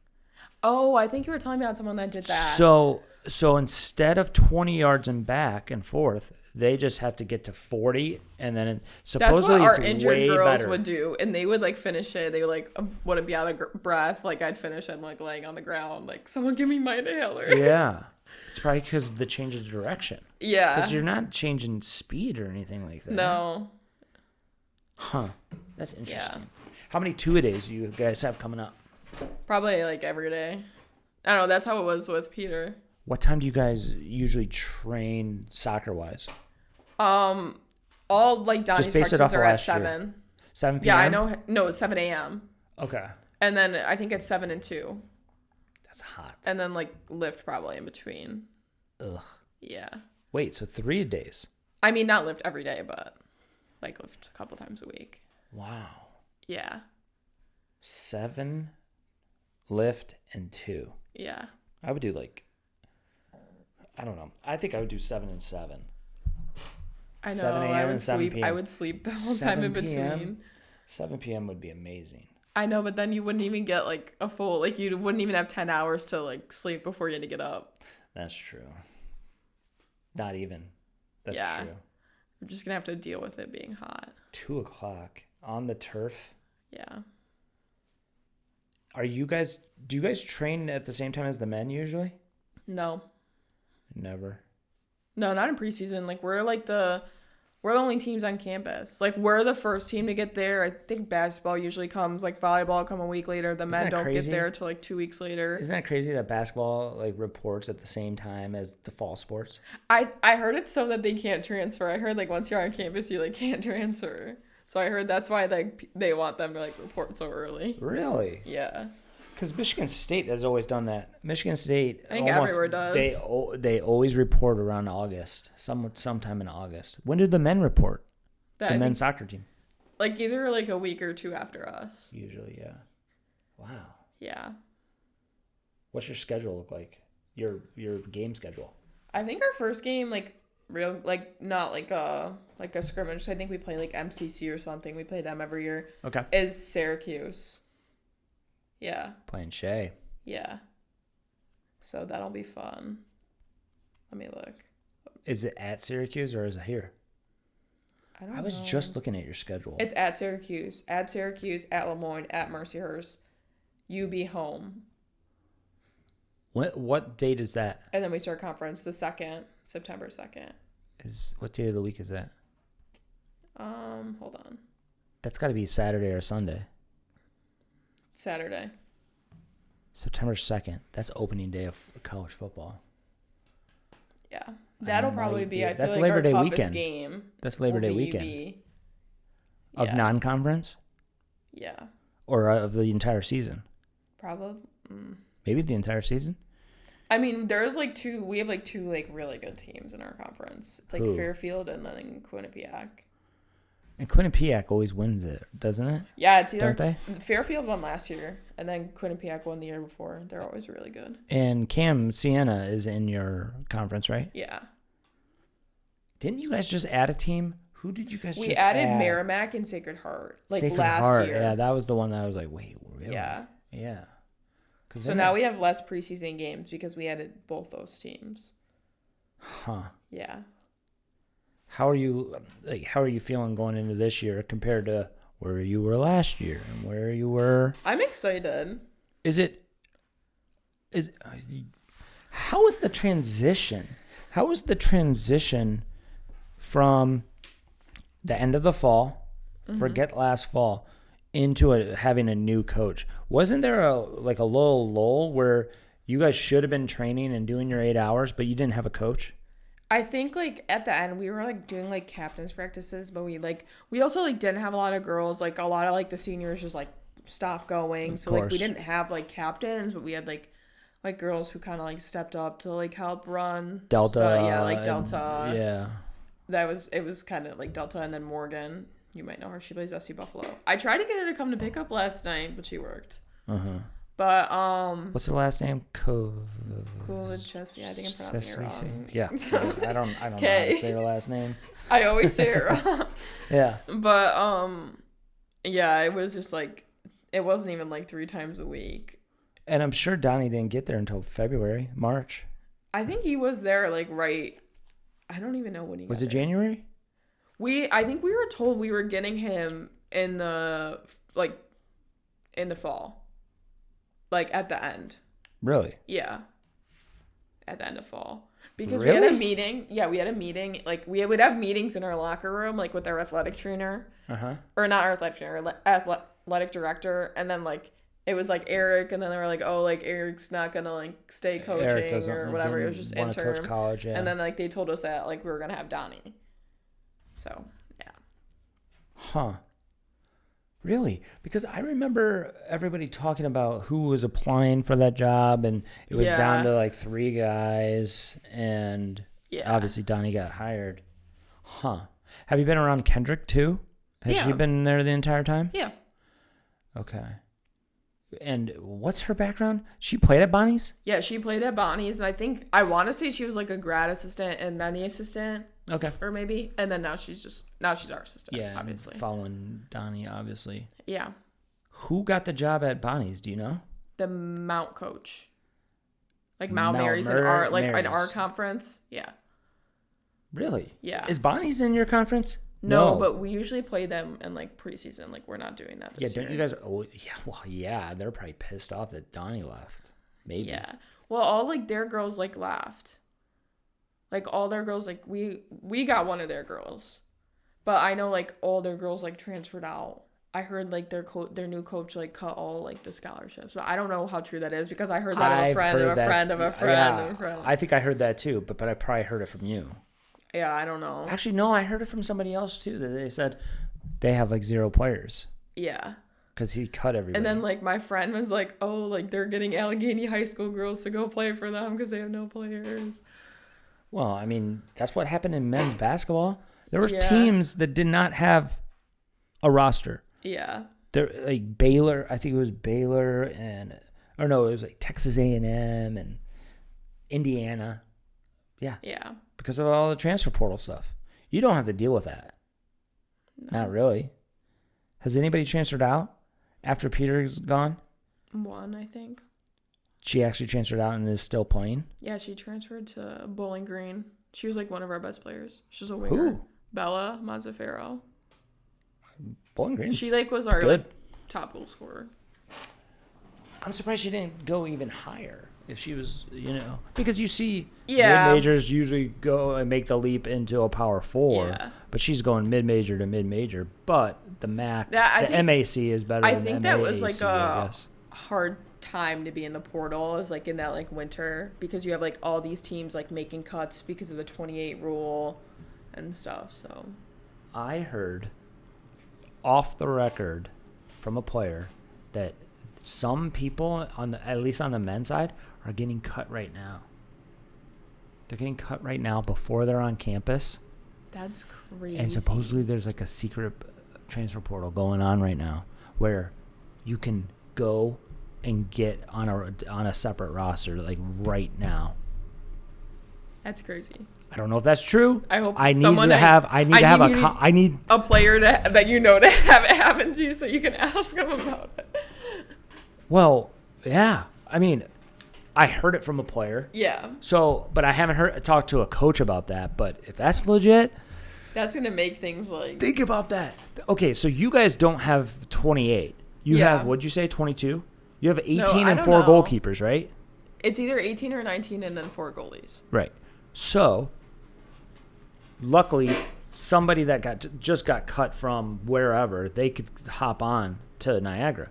Oh, I think you were telling me about someone that did that. So instead of 20 yards and back and forth, they just have to get to 40, and then supposedly that's what our it's injured way girls better. would do, and they would like finish it. They would like wouldn't be out of breath. Like I'd finish it, like laying on the ground, like someone give me my inhaler. Yeah, it's probably because of the change of direction. Yeah, Because you're not changing speed or anything like that. no. Huh. That's interesting. Yeah. How many two-a-days do you guys have coming up? Probably like every day. I don't know. That's how it was with Peter. What time do you guys usually train soccer-wise? All like Donnie's base it off practices of are at last year. 7. 7 p.m.? Yeah, I know. No, it's 7 a.m. Okay. And then I think it's 7 and 2. That's hot. And then like lift probably in between. Ugh. Yeah. Wait, so 3 days? I mean, not lift every day, but like lift a couple times a week. Wow. Yeah. 7, lift, and 2. Yeah. I would do like, I don't know. I think I would do 7 and 7. I know. 7 a.m. I and would 7 sleep. p.m. I would sleep the whole time in 7 p.m. between. 7 p.m. would be amazing. I know, but then you wouldn't even get like a full, like you wouldn't even have 10 hours to like sleep before you had to get up. That's true. Not even. That's Yeah. true. I'm just gonna have to deal with it being hot. 2 o'clock on the turf. Yeah. Do you guys train at the same time as the men usually? No. Never. No, not in preseason. Like we're the only teams on campus. Like we're the first team to get there. I think basketball usually comes, like volleyball come a week later. The men that don't crazy? get there till like 2 weeks later. Isn't that crazy that basketball like reports at the same time as the fall sports? I heard it's so that they can't transfer. I heard like once you're on campus you like can't transfer. So I heard that's why like they want them to like report so early. Really? Yeah. Because Michigan State has always done that. Michigan State, I think everywhere does. They always report around August, sometime in August. When did the men report? That The I men's think, soccer team. like either like a week or 2 after us. Usually, yeah. Wow. Yeah. What's your schedule look like? Your game schedule? I think our first game like real like not like a scrimmage. I think we play like MCC or something. We play them every year. Okay. Is Syracuse. Yeah. Playing Shea. Yeah. So that'll be fun. Let me look. Is it at Syracuse or is it here? I was know. just looking at your schedule. It's at Syracuse, at Lemoyne, at Mercyhurst, UB home. What date is that? And then we start conference the 2nd, September 2nd. What day of the week is that? Hold on. That's got to be Saturday or Sunday. Saturday. September 2nd. That's opening day of college football. Yeah. That'll might probably be, be- I feel that's like, Labor our Day toughest weekend. game. That's Labor Day will be weekend. UB. Of Yeah. non-conference? Yeah. Or of the entire season? Probably. Maybe the entire season? I mean, there's like we have like 2 like really good teams in our conference. It's like Who? Fairfield and then Quinnipiac. And Quinnipiac always wins it, doesn't it? Yeah, it's either Don't they? Fairfield won last year and then Quinnipiac won the year before. They're always really good. And Cam Sienna is in your conference, right? Yeah. Didn't you guys just add a team? Who did you guys We just added add? Merrimack and Sacred Heart like Sacred last Heart. year. Yeah, that was the one that I was like, wait, really? Yeah. Yeah. So now we have less preseason games because we added both those teams. Huh. Yeah. How are you feeling going into this year compared to where you were last year and where you were? I'm excited. How is the transition? How was the transition from the end of the fall, forget last fall, into having a new coach? Wasn't there a little lull where you guys should have been training and doing your 8 hours, but you didn't have a coach? I think like at the end we were like doing like captain's practices, but we also like didn't have a lot of girls. Like a lot of like the seniors just like stopped going. So like we didn't have like captains, but we had like girls who kind of like stepped up to like help run Delta. Yeah, like Delta. Yeah. It was kind of like Delta, and then Morgan. You might know her. She plays SC Buffalo. I tried to get her to come to pick up last night, but she worked. But what's the last name? Coolidge Chessie. I think I'm pronouncing it wrong. Yeah. I don't know how to say her last name. I always say it wrong. Yeah. But yeah, it was just like it wasn't even like 3 times a week. And I'm sure Donnie didn't get there until February, March. I think he was there like right. I don't even know when he Was got it there. January? I think we were told we were getting him in the fall. Like at the end. Really? Yeah. At the end of fall. Because we had a meeting. Yeah, we had a meeting. Like we would have meetings in our locker room, like with our athletic trainer. Uh-huh. Or not our athletic trainer, athletic director. And then like it was like Eric, and then they were like, oh, like Eric's not gonna like stay coaching or whatever. It was just interim. Coach college, yeah. And then like they told us that like we were gonna have Donnie. So yeah. Huh. Really? Because I remember everybody talking about who was applying for that job, and it was down to like 3 guys, and obviously Donnie got hired. Huh. Have you been around Kendrick too? Has she been there the entire time? Yeah. Okay. And what's her background? She played at Bonnie's? Yeah, she played at Bonnie's, and I want to say she was like a grad assistant and then the assistant. Okay. Or maybe, and then now she's our assistant. Yeah, obviously following Donnie, obviously. Yeah. Who got the job at Bonnie's? Do you know? The Mount coach, like Mount Mary's in our in our conference. Yeah. Really? Yeah. Is Bonnie's in your conference? No, but we usually play them in like preseason. Like we're not doing that this year. Yeah, don't you guys? Oh, yeah. Well, yeah. They're probably pissed off that Donnie left. Maybe. Yeah. Well, all like their girls like left. Like all their girls, like we got one of their girls, but I know like all their girls like transferred out. I heard like their new coach like cut all like the scholarships, but I don't know how true that is because I heard that of a friend of a friend of a friend of a friend. I think I heard that too, but I probably heard it from you. Yeah, I don't know. Actually, no, I heard it from somebody else too. That they said they have like 0 players. Yeah. Because he cut everybody. And then like my friend was like, oh, like they're getting Allegheny High School girls to go play for them because they have no players. Well, I mean, that's what happened in men's basketball. There were teams that did not have a roster. Yeah. There, like Baylor, I think it was Baylor it was like Texas A&M and Indiana. Yeah. Yeah. Because of all the transfer portal stuff. You don't have to deal with that. No. Not really. Has anybody transferred out after Peter's gone? One, I think. She actually transferred out and is still playing? Yeah, she transferred to Bowling Green. She was like one of our best players. She was a winger. Who? Bella Mazzaferro. Bowling Green? She like was our like, top goal scorer. I'm surprised she didn't go even higher if she was, because you see mid-majors usually go and make the leap into a power 4, but she's going mid-major to mid-major, but the MAC is better than the MAAC. I think that was like a hard time to be in the portal is like in that like winter because you have like all these teams like making cuts because of the 28 rule and stuff. So I heard off the record from a player that some people at least on the men's side are getting cut right now. They're getting cut right now before they're on campus. That's crazy. And supposedly there's like a secret transfer portal going on right now where you can go and get on a separate roster like right now. That's crazy. I don't know if that's true. I hope I need to have a player that you know to have it happen to you so you can ask him about it. Well, yeah. I mean, I heard it from a player. Yeah. So, but I haven't talked to a coach about that. But if that's legit, that's gonna make things like. Think about that. Okay, so you guys don't have 28. You have, what'd you say, 22? You have 18 and 4 goalkeepers, right? It's either 18 or 19 and then 4 goalies. Right. So, luckily, somebody that just got cut from wherever, they could hop on to Niagara.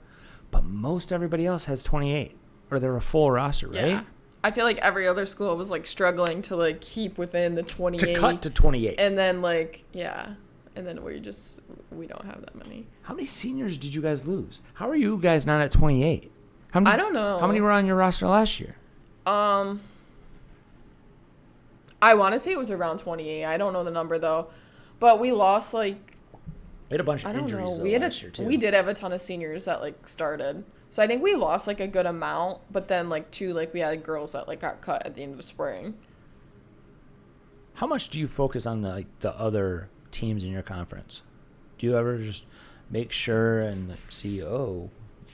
But most everybody else has 28, or they're a full roster, right? Yeah. I feel like every other school was like struggling to like keep within the 28. To cut to 28. And then like, and then we don't have that many. How many seniors did you guys lose? How are you guys not at 28? I don't know. How many were on your roster last year? I want to say it was around 28. I don't know the number though. But we lost like we had a bunch of injuries last year too. We did have a ton of seniors that like started. So I think we lost like a good amount, but then like we had girls that like got cut at the end of spring. How much do you focus on the other teams in your conference? Do you ever just make sure and see,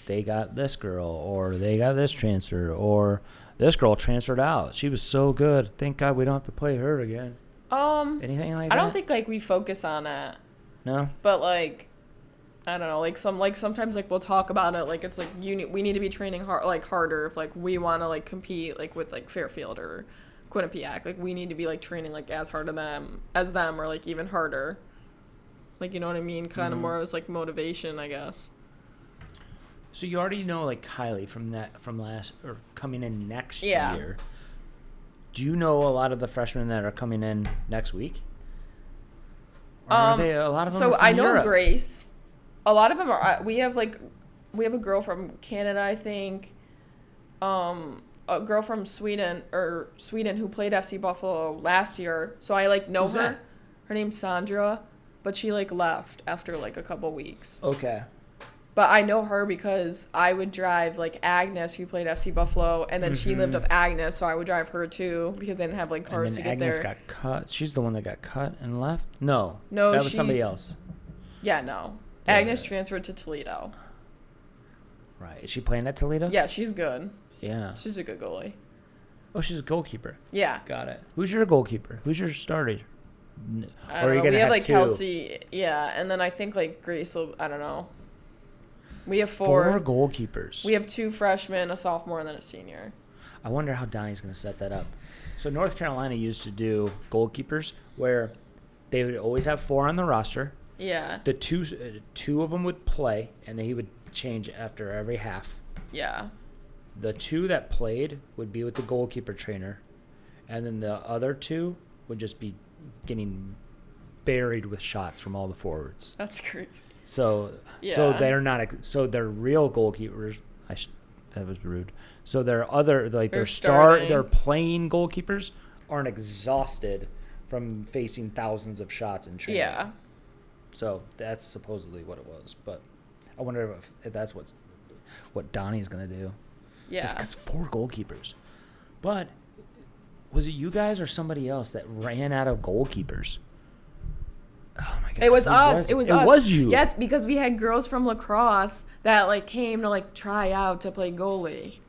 they got this girl, or they got this transfer, or this girl transferred out. She was so good. Thank God we don't have to play her again. Anything like that? I don't think like we focus on it. No. But like, I don't know. Like sometimes like we'll talk about it. Like it's like we need to be training harder if like we want to like compete like with like Fairfield or Quinnipiac. Like we need to be like training like as hard as them or like even harder. Like, you know what I mean? Kind of more as like motivation, I guess. So you already know like Kylie from last or coming in next year. Do you know a lot of the freshmen that are coming in next week? Or are they a lot of them? So from I know Europe? Grace. A lot of them are. We have a girl from Canada, I think. A girl from Sweden who played FC Buffalo last year. So I like know Who's her. that? Her name's Sandra, but she like left after like a couple weeks. Okay. But I know her because I would drive like Agnes, who played FC Buffalo, and then she lived with Agnes, so I would drive her too because they didn't have like cars to get Agnes there. got cut. She's the one that got cut and left. No, No, that was somebody else. Yeah, no. Yeah. Agnes transferred to Toledo. Right? Is she playing at Toledo? Yeah, she's good. Yeah. She's a good goalie. Oh, she's a goalkeeper. Yeah. Got it. Who's your goalkeeper? Who's your starter? I don't know. Gonna We have like two? Kelsey, yeah, and then I think like Grace will. I don't know. We have Four goalkeepers. We have 2 freshmen, a sophomore, and then a senior. I wonder how Donnie's going to set that up. So North Carolina used to do goalkeepers where they would always have 4 on the roster. Yeah. The two of them would play, and he would change after every half. Yeah. The 2 that played would be with the goalkeeper trainer, and then the other 2 would just be getting buried with shots from all the forwards. That's crazy. So they're not. So they're real goalkeepers. That was rude. So their other like their playing goalkeepers aren't exhausted from facing thousands of shots in training. Yeah. So that's supposedly what it was, but I wonder if that's what Donnie's gonna do. Yeah. Because 4 goalkeepers, but was it you guys or somebody else that ran out of goalkeepers? Oh my God. It was us. It was us. It was you. Yes, because we had girls from lacrosse that like came to like try out to play goalie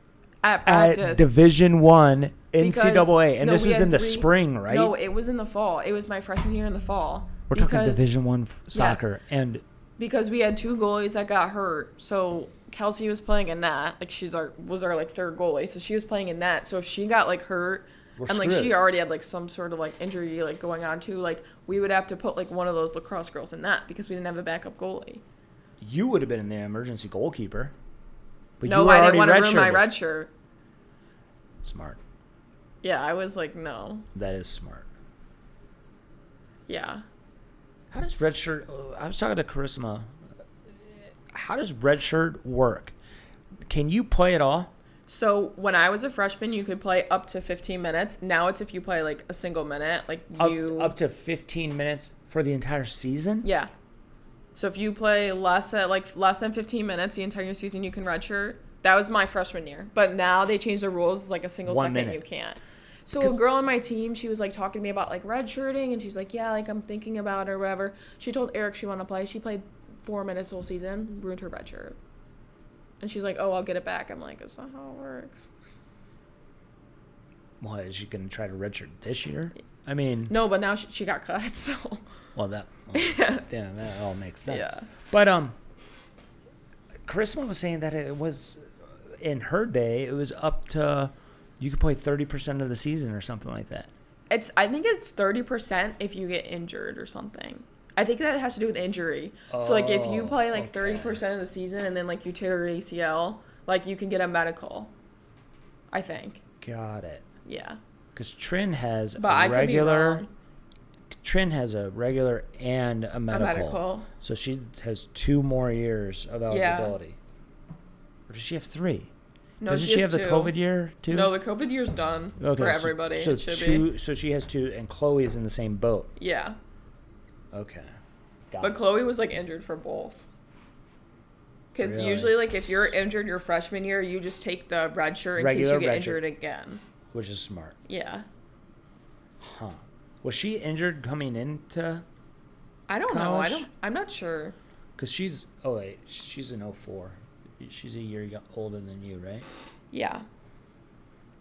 at practice. At Division I NCAA, and this was in the spring, right? No, it was in the fall. It was my freshman year in the fall. We're talking Division I soccer, yes, and because we had 2 goalies that got hurt. So Kelsey was playing in net, like was our like 3rd goalie, so she was playing in net. So if she got like hurt. And, like, she already had, like, some sort of, like, injury, like, going on, too. Like, we would have to put, like, one of those lacrosse girls in that because we didn't have a backup goalie. You would have been in the emergency goalkeeper. But no, I didn't want to ruin my red shirt. Smart. Yeah, I was like, no. That is smart. Yeah. How does red shirt... I was talking to Charisma. How does red shirt work? Can you play at all? So when I was a freshman, you could play up to 15 minutes. Now it's if you play like a single minute, like up to 15 minutes for the entire season. Yeah. So if you play less than 15 minutes the entire season, you can redshirt. That was my freshman year, but now they changed the rules. Like a single 1 second, minute. you can't. So a girl on my team, she was like talking to me about like redshirting, and she's like, yeah, like I'm thinking about it or whatever. She told Eric she wanted to play. She played 4 minutes the whole season, ruined her redshirt. And she's like, oh, I'll get it back. I'm like, that's not how it works. What, is she going to try to redshirt this year? I mean... No, but now she got cut, so... Well, damn, that all makes sense. Yeah. But, Charisma was saying that it was, in her day, it was up to, you could play 30% of the season or something like that. I think it's 30% if you get injured or something. I think that has to do with injury. So, like, if you play, like, 30% of the season and then, like, you tear your ACL, like, you can get a medical, I think. Got it. Yeah. Because Trin has Trin has a regular and a medical. So she has 2 more years of eligibility. Yeah. Or does she have 3? No, Doesn't she have 2. the COVID year, too? No, the COVID year's done for everybody. So it should be. So she has 2, and Chloe's in the same boat. Yeah. Okay. But Chloe was, like, injured for both. Because usually, like, if you're injured your freshman year, you just take the red shirt in case you get injured again. Which is smart. Yeah. Huh. Was she injured coming into I don't college? know. I'm not sure. Because she's... Oh, wait. She's an 04. She's a year older than you, right? Yeah.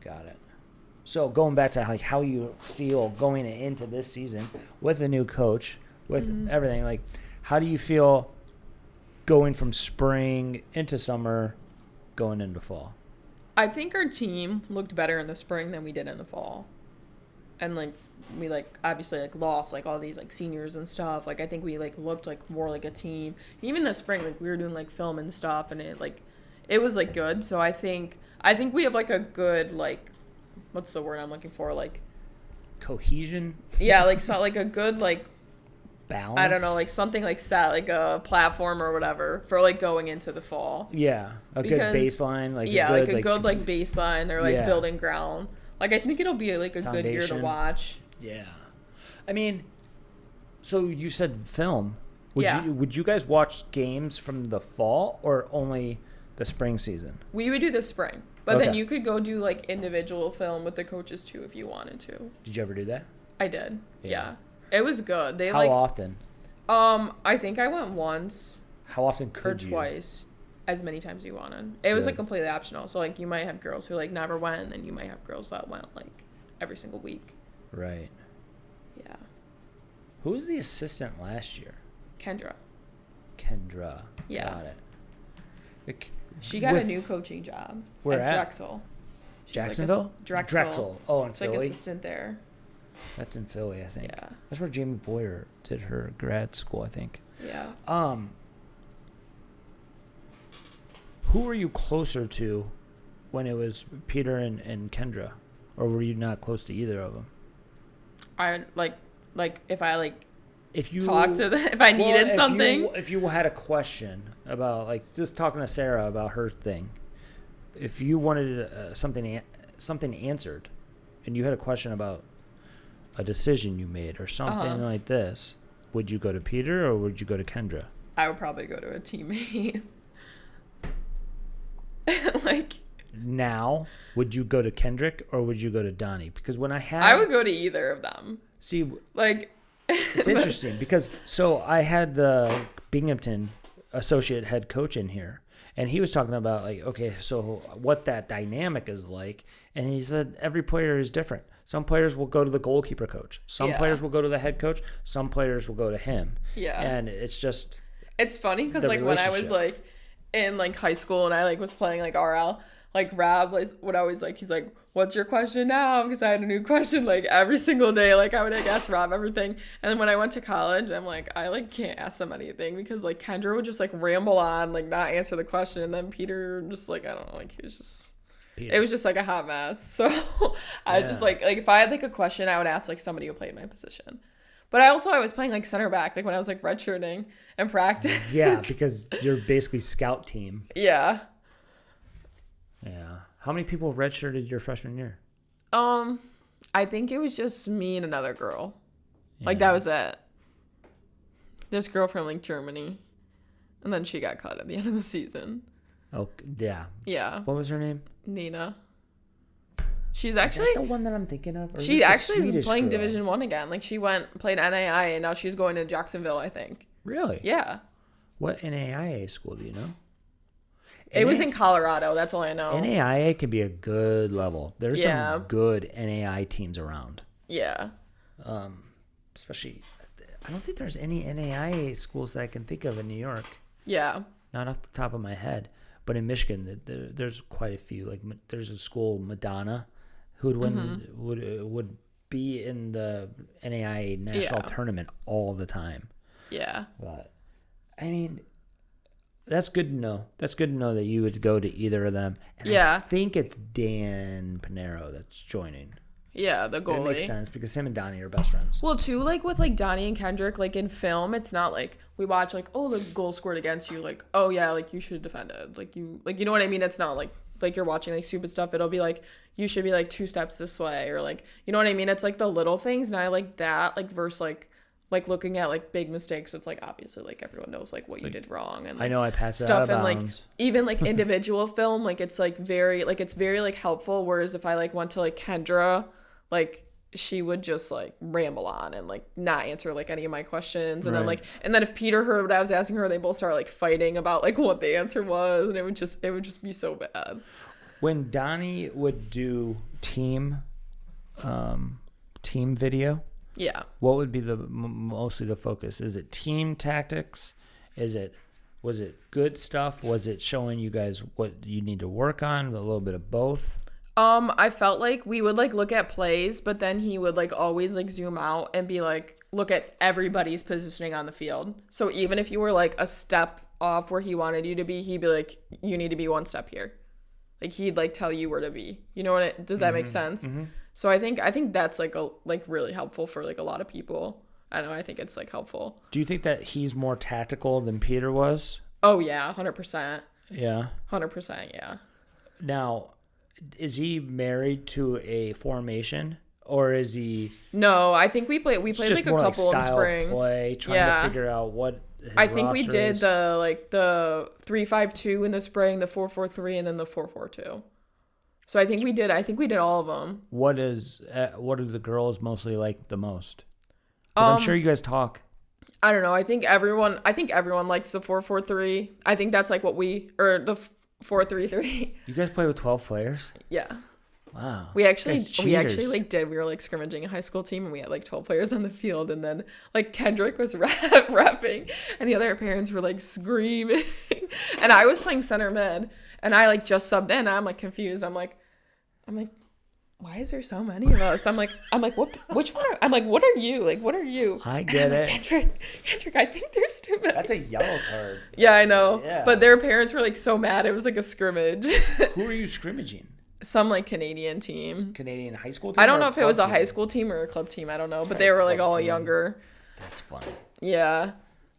Got it. So going back to like how you feel going into this season with a new coach, with everything, like how do you feel going from spring into summer, going into fall? I think our team looked better in the spring than we did in the fall. And like we like obviously like lost like all these like seniors and stuff. Like I think we like looked like more like a team. Even this spring, like we were doing like film and stuff, and it was like good. So I think we have like a good like, what's the word I'm looking for? Like cohesion. Yeah, like so like a good like balance. I don't know, like something like set like a platform or whatever for like going into the fall. Yeah, good baseline. Like a good baseline. They're like building ground. Like I think it'll be like a foundation. Good year to watch. Yeah, I mean, so you said film. Would you guys watch games from the fall or only the spring season? We would do the spring, but then you could go do like individual film with the coaches too if you wanted to. Did you ever do that? I did. Yeah. It was good. How often? I think I went once. How often could you? Or twice. As many times as you wanted. It was like completely optional. So like you might have girls who like never went, and then you might have girls that went like every single week. Right. Yeah. Who was the assistant last year? Kendra. Yeah. Got it. She got a new coaching job. Where at Drexel. Jacksonville? Like Drexel. Oh, in She's Philly? like assistant there. That's in Philly, I think. Yeah. That's where Jamie Boyer did her grad school, I think. Yeah. Who were you closer to when it was Peter and Kendra? Or were you not close to either of them? I like if I like if you talked to them, if I needed something. If you had a question about like just talking to Sarah about her thing, if you wanted something answered, and you had a question about a decision you made or something like this, would you go to Peter or would you go to Kendra? I would probably go to a teammate. Like now, would you go to Kendrick or would you go to Donnie? Because when I would go to either of them. See, like it's interesting because so I had the Binghamton associate head coach in here, and he was talking about like, okay, so what that dynamic is like, and he said every player is different. Some players will go to the goalkeeper coach. Some players will go to the head coach. Some players will go to him. Yeah, and it's funny because like when I was like in like high school and I like was playing like RL, like Rob would always like, he's like, what's your question now? Because I had a new question like every single day. Like I would like ask Rob everything. And then when I went to college, I'm like, I like can't ask them anything because like Kendra would just like ramble on, like not answer the question. And then Peter just like, I don't know, like he was just, Peter. It was just like a hot mess. So I just like if I had like a question, I would ask like somebody who played my position. But I was playing like center back, like when I was like redshirting and practice. Yeah, because you're basically scout team. Yeah. Yeah. How many people redshirted your freshman year? I think it was just me and another girl. Yeah. Like that was it. This girl from like Germany. And then she got cut at the end of the season. Oh, yeah. Yeah. What was her name? Nina. She's actually is that the one that I'm thinking of. Or she actually is playing girl? Division 1 again. Like she played NAIA and now she's going to Jacksonville, I think. Really? Yeah. What NAIA school do you know? It was in Colorado. That's all I know. NAIA can be a good level. There's some good NAIA teams around. Yeah. Especially, I don't think there's any NAIA schools that I can think of in New York. Yeah. Not off the top of my head, but in Michigan, there's quite a few. Like there's a school, Madonna, who would be in the NAIA national tournament all the time. Yeah. But I mean, that's good to know. That's good to know that you would go to either of them. And I think it's Dan Pinero that's joining. Yeah, the goalie. It makes sense because him and Donnie are best friends. Well, too, like with like Donnie and Kendrick, like in film, it's not like we watch like, oh, the goal scored against you, like, oh yeah, like you should have defended, like you know what I mean? It's not like you're watching like stupid stuff. It'll be like you should be like 2 steps this way, or like, you know what I mean? It's like the little things, and I like that, like versus like looking at like big mistakes. It's like obviously like everyone knows like what you did wrong, and like, I know I passed stuff it out of and bounds. Like even like individual film, like it's like very like helpful. Whereas if I like went to like Kendra, like she would just like ramble on and like not answer like any of my questions. And Right. then if Peter heard what I was asking her, they both start like fighting about like what the answer was, and it would just be so bad. When Donnie would do team video, Yeah. what would be mostly the focus? Is it team tactics? Was it good stuff? Was it showing you guys what you need to work on? A little bit of both? I felt like we would like look at plays, but then he would like always like zoom out and be like, look at everybody's positioning on the field. So even if you were like a step off where he wanted you to be, he'd be like, you need to be one step here. Like he'd like tell you where to be. You know what? Does that make sense? Mm-hmm. So I think that's like really helpful for like a lot of people. I don't know. I think it's like helpful. Do you think that he's more tactical than Peter was? Oh yeah, 100%. Yeah. 100%. Yeah. Now, is he married to a formation, or is he? No, I think we played like a couple in spring. Play, trying to figure out what. I think we did the 3-5-2 in the spring, the 4-4-3, and then the 4-4-2. So I think we did all of them. What do the girls mostly like the most? 'Cause I'm sure you guys talk. I don't know. I think everyone likes the 4-4-3. I think that's like the 4-3-3. You guys play with 12 players? Yeah. Wow. We actually we were like scrimmaging a high school team, and we had like 12 players on the field, and then like Kendrick was reffing, and the other parents were like screaming, and I was playing center mid, and I like just subbed in. I'm like confused. I'm like, why is there so many of us? I'm like, what? Which one? I'm like, what are you? Like, what are you? I get it. Kendrick, I think there's too many. That's a yellow card. Yeah, I know. Yeah. But their parents were like so mad. It was like a scrimmage. Who are you scrimmaging? Some like Canadian team. Canadian high school team? I don't know if it was a high school team or a club team. I don't know. But they were like all younger. That's funny. Yeah.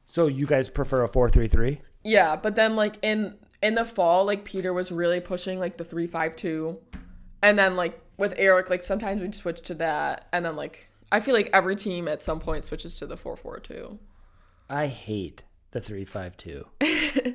So you guys prefer a 4-3-3? Yeah, but then like in the fall, like Peter was really pushing like the 3-5-2. And then like with Eric, like sometimes we'd switch to that. And then like I feel like every team at some point switches to the 4-4-2. I hate the 3-5-2.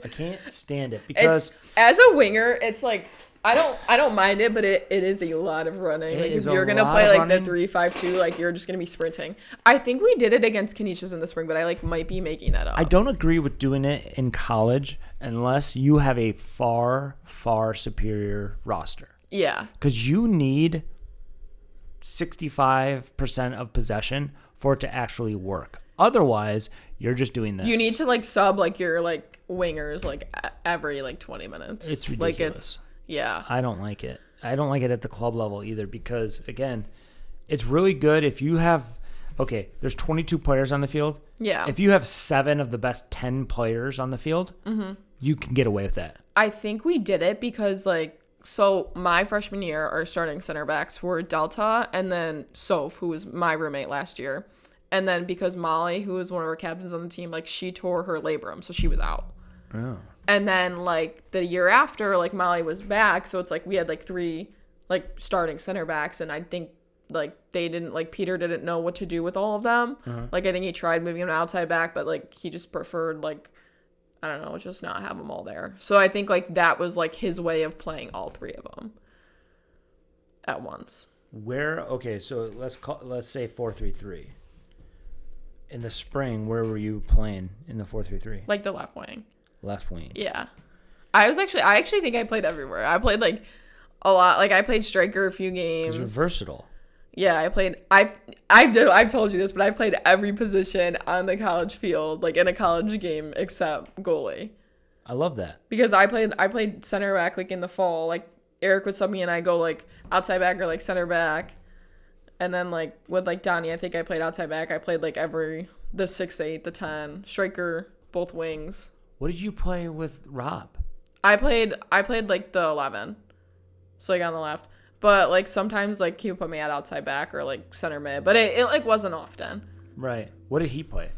I can't stand it because as a winger, it's like I don't mind it, but it is a lot of running. Like if you're gonna play like the 3-5-2, like you're just gonna be sprinting. I think we did it against Canisius in the spring, but I like might be making that up. I don't agree with doing it in college unless you have a far, far superior roster. Yeah. Because you need 65% of possession for it to actually work. Otherwise, you're just doing this. You need to like sub like your like wingers like every like 20 minutes. It's ridiculous. Like it's yeah. I don't like it. I don't like it at the club level either because again, it's really good if you have there's 22 players on the field. Yeah. If you have 7 of the best 10 players on the field, you can get away with that. I think we did it because like so my freshman year, our starting center backs were Delta and then Soph, who was my roommate last year. And then because Molly, who was one of our captains on the team, like she tore her labrum, so she was out. Oh. And then like the year after, like Molly was back, so it's like we had like 3 like starting center backs, and I think like they didn't like Peter didn't know what to do with all of them. Like I think he tried moving him outside back, but like he just preferred like I don't know, just not have them all there. So I think like that was like his way of playing all 3 of them at once. So let's say 4-3-3. In the spring, where were you playing in the 4-3-3? Like the left wing. Left wing. Yeah. I actually think I played everywhere. I played like a lot. Like I played striker a few games. Because you're versatile. Yeah, I've told you this, but I played every position on the college field, like in a college game except goalie. I love that. Because I played center back like in the fall. Like Eric would sub me and I go like outside back or like center back. And then, like, with, like, Donnie, I think I played outside back. I played, like, the 6-8, the 10, striker, both wings. What did you play with Rob? I played, like, the 11. So, like, on the left. But, like, sometimes, like, he would put me at outside back or, like, center mid. But it like, wasn't often. Right. What did he play?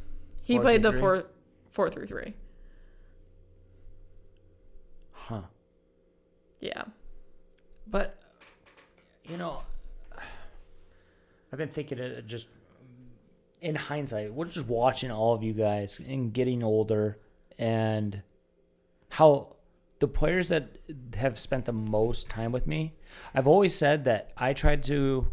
He played the 4-3-3. Huh. Yeah. But, you know... I've been thinking of just in hindsight, we're just watching all of you guys and getting older and how the players that have spent the most time with me, I've always said that I tried to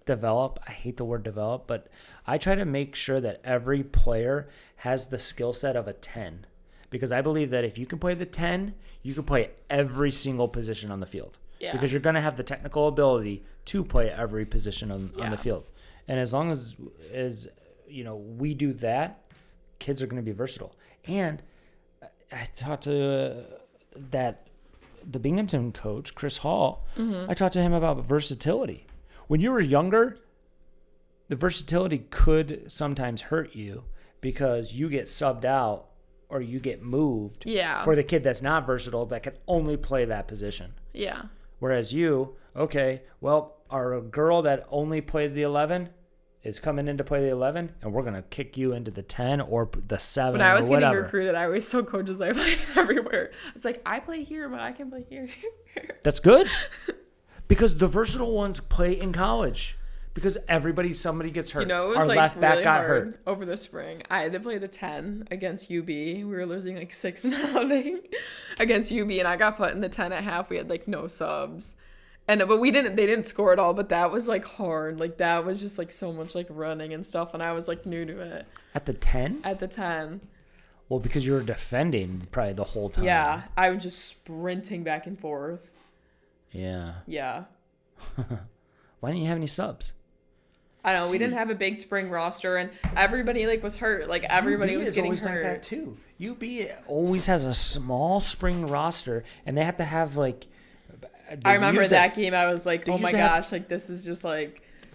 develop. I hate the word develop, but I try to make sure that every player has the skill set of a 10. Because I believe that if you can play the 10, you can play every single position on the field. Yeah. Because you're going to have the technical ability to play every position on the field. And as long as we do that, kids are going to be versatile. And I talked to the Binghamton coach, Chris Hall. I talked to him about versatility. When you were younger, the versatility could sometimes hurt you because you get subbed out or you get moved for the kid that's not versatile that can only play that position. Yeah. Whereas our girl that only plays the 11 is coming in to play the 11, and we're going to kick you into the 10 or the 7 When I was or whatever. getting recruited, I always told coaches I played everywhere. It's like, I play here, but I can play here. That's good. Because the versatile ones play in college. Because somebody gets hurt. It was our left back really got hard hurt. over the spring. I had to play the 10 against UB. We were losing 6-0 against UB, and I got put in the 10 at half. We had no subs. But they didn't score at all, but that was hard. That was just so much running and stuff, and I was new to it. At the 10? At the 10. Well, because you were defending probably the whole time. Yeah, I was just sprinting back and forth. Yeah. Yeah. Why didn't you have any subs? I don't know. We didn't have a big spring roster, and everybody was hurt. Everybody was getting hurt. Like that too. UB always has a small spring roster, and they have to have I remember that game. I was like, oh my gosh, this is just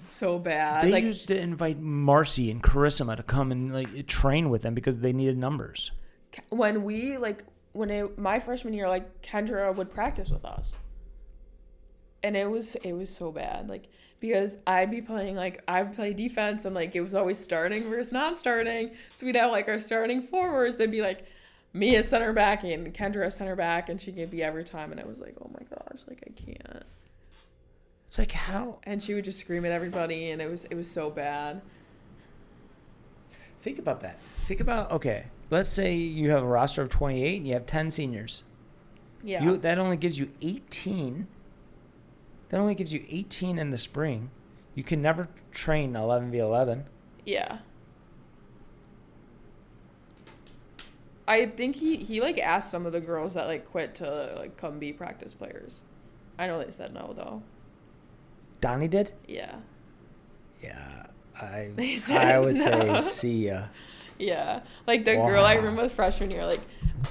so bad. They used to invite Marcy and Carissima to come and train with them because they needed numbers. When my freshman year, Kendra would practice with us, and it was so bad. Because I'd be playing, I would play defense, and, it was always starting versus not starting. So we'd have, our starting forwards. It'd be, me as center back and Kendra as center back, and she could be every time. And I was like, oh, my gosh, I can't. It's how? And she would just scream at everybody, and it was so bad. Think about that. Okay, let's say you have a roster of 28 and you have 10 seniors. Yeah. That only gives you 18. That only gives you 18 in the spring. You can never train 11v11. Yeah. I think he asked some of the girls that quit to come be practice players. I know they said no though. Donnie did? Yeah. Yeah. I would say see ya. Yeah. The girl I remember freshman year,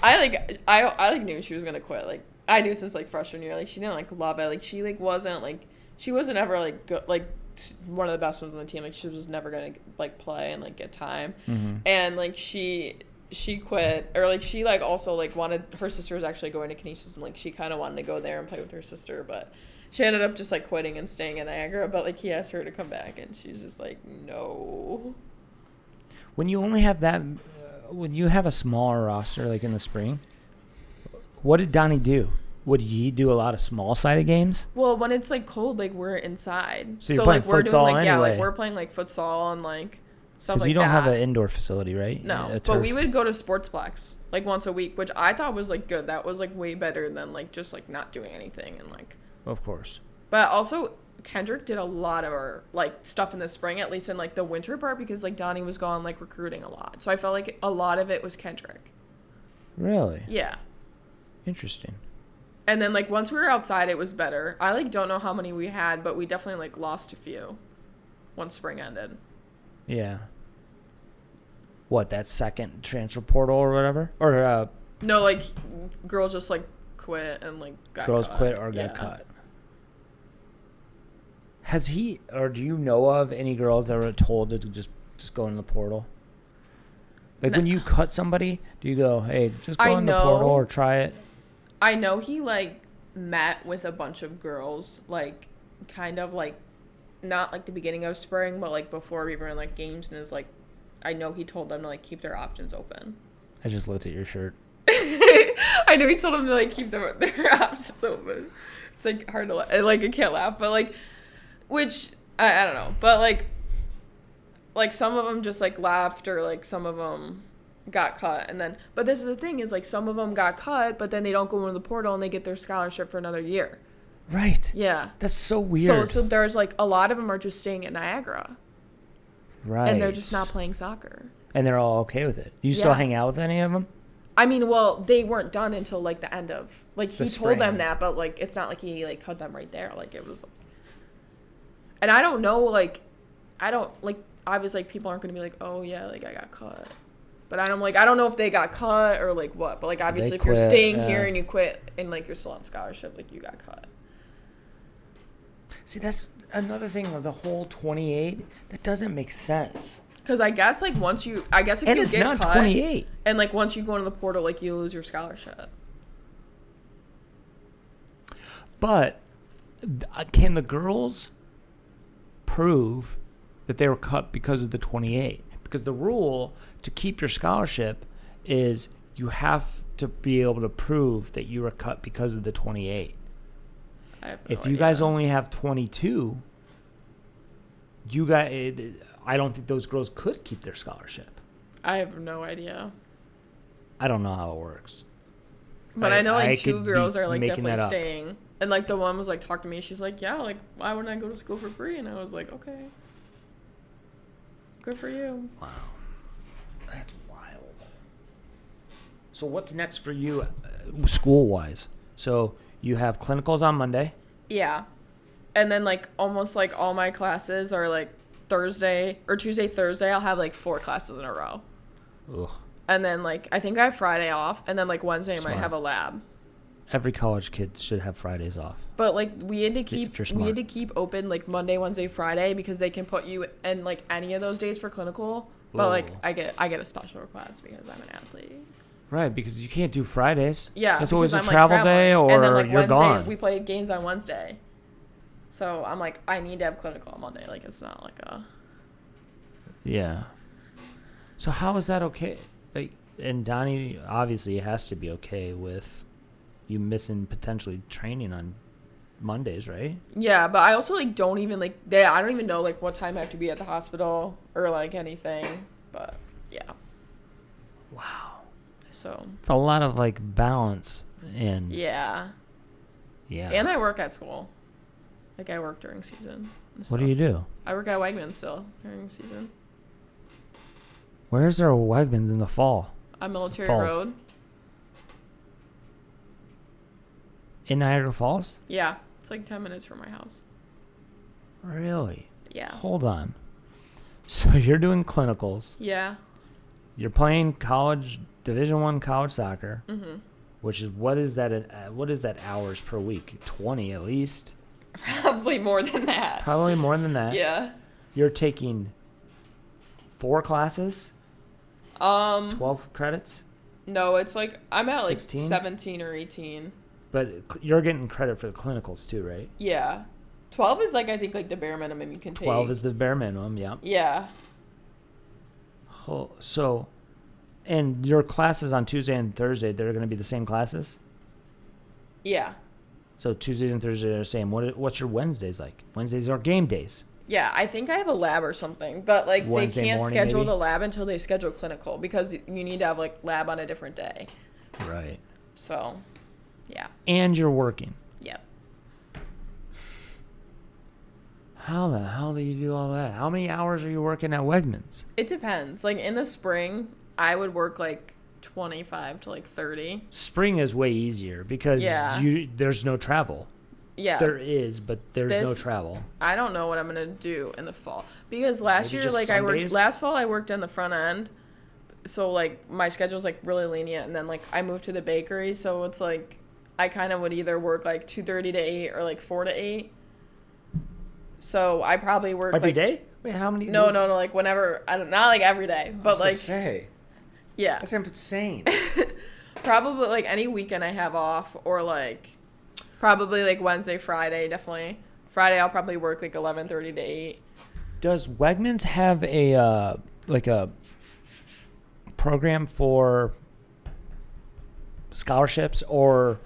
I knew she was gonna quit. I knew since freshman year, she didn't love it. She she wasn't ever good, one of the best ones on the team. She was never gonna play and get time. Mm-hmm. And she quit, or she also wanted, her sister was actually going to Canisius, and she kind of wanted to go there and play with her sister, but she ended up just quitting and staying in Niagara. But he asked her to come back, and she's just no. When you only have that, when you have a smaller roster in the spring, what did Donnie do? Would he do a lot of small-sided games? Well, when it's cold, we're inside. So you're playing we're futsal doing anyway. we're playing futsal and stuff because you don't have an indoor facility, right? No, but we would go to Sportsplex once a week, which I thought was good. That was way better than just not doing anything and Of course. But also Kendrick did a lot of our stuff in the spring, at least in the winter part, because Donnie was gone recruiting a lot. So I felt a lot of it was Kendrick. Really? Yeah. Interesting. And then once we were outside, it was better. I don't know how many we had, but we definitely lost a few once spring ended. Yeah. What, that second transfer portal or whatever? Or no, girls just quit and got girls cut. Quit or got cut. Has he, or do you know of any girls that were told to just go in the portal? When you cut somebody, do you go, hey, just go in the portal or try it? I know he met with a bunch of girls, kind of not the beginning of spring, but before we were in games, and is I know he told them to keep their options open. I just looked at your shirt. I know he told them to keep their options open. It's hard to I can't laugh, but which I don't know, but some of them just left, or some of them got cut, and then but this is the thing is some of them got cut, but then they don't go into the portal and they get their scholarship for another year. Right. Yeah. That's so weird. So there's like a lot of them are just staying at Niagara. Right. And they're just not playing soccer. And they're all okay with it. You still hang out with any of them? I mean, well, they weren't done until like the end of like he told them that, but like it's not like he like cut them right there. Like it was. And I don't know, like, I don't like. Obviously, like, people aren't gonna be like, oh yeah, like I got cut. But I don't know if they got cut or like what. But like obviously, if you're staying here and you quit and like you're still on scholarship, like you got cut. See, that's another thing of the whole 28. That doesn't make sense. Because I guess like once you, if and you it's get not cut, 28. and like once you go into the portal, like you lose your scholarship. But can the girls prove that they were cut because of the 28? Because the rule to keep your scholarship is you have to be able to prove that you were cut because of the 28. I have no if idea. you guys only have 22, I don't think those girls could keep their scholarship. I have no idea. I don't know how it works. But I know like two girls are like making definitely staying. And like the one was like talk to me. She's like, yeah, like why wouldn't I go to school for free? And I was like, okay, good for you. Wow, that's wild. So what's next for you, school wise? So you have clinicals on Monday. Yeah, and then like almost like all my classes are like Thursday or Tuesday, Thursday. I'll have like 4 classes in a row. Ugh. And then like I think I have Friday off, and then like Wednesday I Smart. might have a lab. Every college kid should have Fridays off. But like we had to keep open like Monday, Wednesday, Friday because they can put you in like any of those days for clinical. But like I get a special request because I'm an athlete. Right, because you can't do Fridays. Yeah, it's always a I'm, travel like, day or and then, like, you're Wednesday, gone. We play games on Wednesday. So I'm like, I need to have clinical on Monday. Like it's not like a. Yeah. So how is that okay? Like, and Donnie obviously has to be okay with you missing potentially training on Mondays, right? Yeah, but I also like don't even like I don't even know like what time I have to be at the hospital or like anything. But yeah. Wow. So it's a lot of like balance and yeah. And I work at school. Like I work during season. What do you do? I work at Wegmans still during season. Where's there a Wegmans in the fall? On Military Falls. Road. In Niagara Falls? Yeah, it's like 10 minutes from my house. Really? Yeah. Hold on. So you're doing clinicals. Yeah. You're playing college Division I college soccer. Mm-hmm. Which is what is that hours per week? 20 at least. Probably more than that. Probably more than that. Yeah. You're taking 4 classes? 12 credits? No, it's like I'm at like 16? 17 or 18. But you're getting credit for the clinicals too, right? Yeah. 12 is like I think like the bare minimum you can take. 12 is the bare minimum, yeah. Yeah. Oh, so, and your classes on Tuesday and Thursday, they're going to be the same classes? Yeah. So Tuesdays and Thursdays are the same. What's your Wednesdays like? Wednesdays are game days. Yeah, I think I have a lab or something, but like Wednesday they can't morning, schedule maybe? the lab until they schedule clinical because you need to have like lab on a different day. Right. So, yeah. And you're working. Yep. How the hell do you do all that? How many hours are you working at Wegmans? It depends. Like in the spring, I would work like 25 to like 30. Spring is way easier because there's no travel. Yeah. There is, but there's no travel. I don't know what I'm gonna do in the fall because last Maybe year, just like Sundays? last fall I worked in the front end, so like my schedule's like really lenient, and then like I moved to the bakery, so it's like I kind of would either work like 2:30 to 8 or like 4 to 8. So I probably work every like, day. Wait, how many? No, like whenever not like every day, but like say. Yeah, that's insane. Probably like any weekend I have off or like. Probably like Wednesday, Friday, definitely. Friday I'll probably work like 11:30 to 8. Does Wegmans have a like a program for scholarships or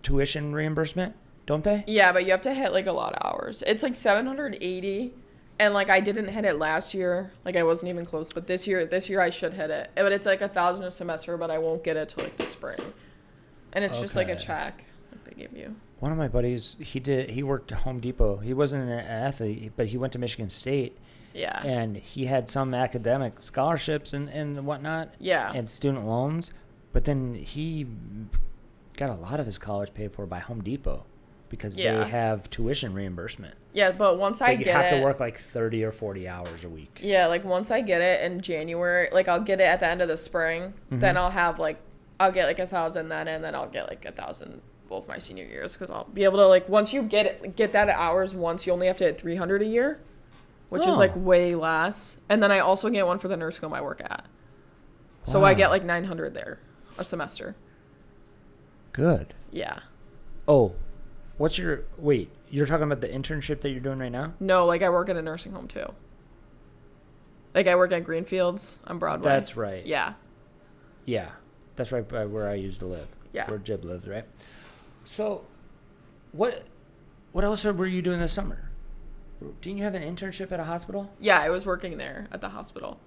tuition reimbursement? Don't they? Yeah, but you have to hit like a lot of hours. It's like 780, and like I didn't hit it last year. Like I wasn't even close. But this year I should hit it. But it's like 1,000 a semester, but I won't get it till like the spring. And it's just like a check like they give you. One of my buddies, he worked at Home Depot. He wasn't an athlete, but he went to Michigan State. Yeah. And he had some academic scholarships and whatnot. Yeah. And student loans. But then he got a lot of his college paid for by Home Depot because they have tuition reimbursement. Yeah, but once I get it... you have to work like 30 or 40 hours a week. Yeah, like once I get it in January, like I'll get it at the end of the spring, then I'll have like, I'll get like 1,000 then, and then I'll get like 1,000 both my senior years because I'll be able to like, once you get that at hours once, you only have to hit 300 a year, which is like way less. And then I also get one for the nursing home I work at. So I get like 900 there a semester. Good. Yeah. Oh, wait, you're talking about the internship that you're doing right now? No, like I work at a nursing home too. Like I work at Greenfields on Broadway. That's right. Yeah. Yeah. That's right by where I used to live. Yeah. Where Jib lives, right? So, what else were you doing this summer? Didn't you have an internship at a hospital? Yeah, I was working there at the hospital.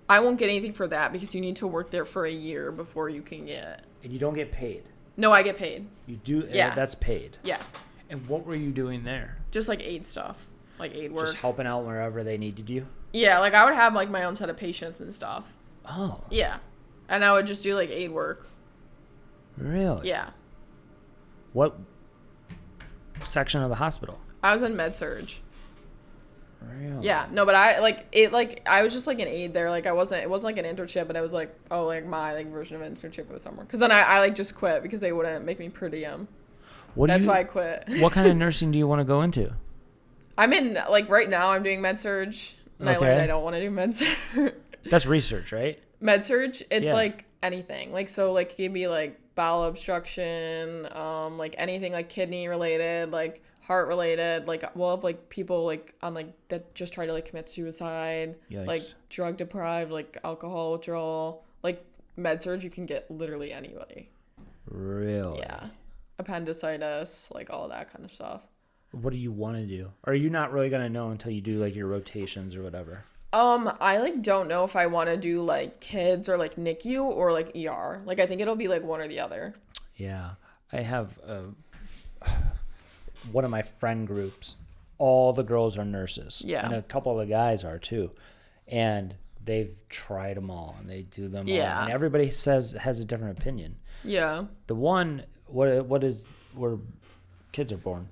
I won't get anything for that because you need to work there for a year before you can get... And you don't get paid? No, I get paid. You do? Yeah. That's paid? Yeah. And what were you doing there? Just like aid stuff. Like aid work. Just helping out wherever they needed you? Yeah, like I would have like my own set of patients and stuff. Oh. Yeah. And I would just do like aid work. Really? Yeah. What section of the hospital? I was in med-surg. Really? Yeah, no, but I was just like an aide there. Like it wasn't like an internship, but I was like, oh, like my like version of internship for the summer. Because then I like just quit because they wouldn't make me per diem. That's why I quit. What kind of nursing do you want to go into? I'm in like right now I'm doing med-surg, and I learned I don't want to do med-surg. That's research, right? Med-surg, it's like anything. Like so like it can be like bowel obstruction, like anything like kidney related, like heart related, like we'll have like people like on like that just try to like commit suicide. Yikes. Like drug deprived, like alcohol withdrawal, like med-surg you can get literally anybody. Really? Yeah. Appendicitis, like all that kind of stuff. What do you want to do? Or are you not really gonna know until you do like your rotations or whatever? I like don't know if I want to do like kids or like NICU or like ER. Like I think it'll be like one or the other. Yeah, I have one of my friend groups. All the girls are nurses. Yeah, and a couple of the guys are too, and they've tried them all and they do them all. And everybody has a different opinion. Yeah. The one what is where kids are born?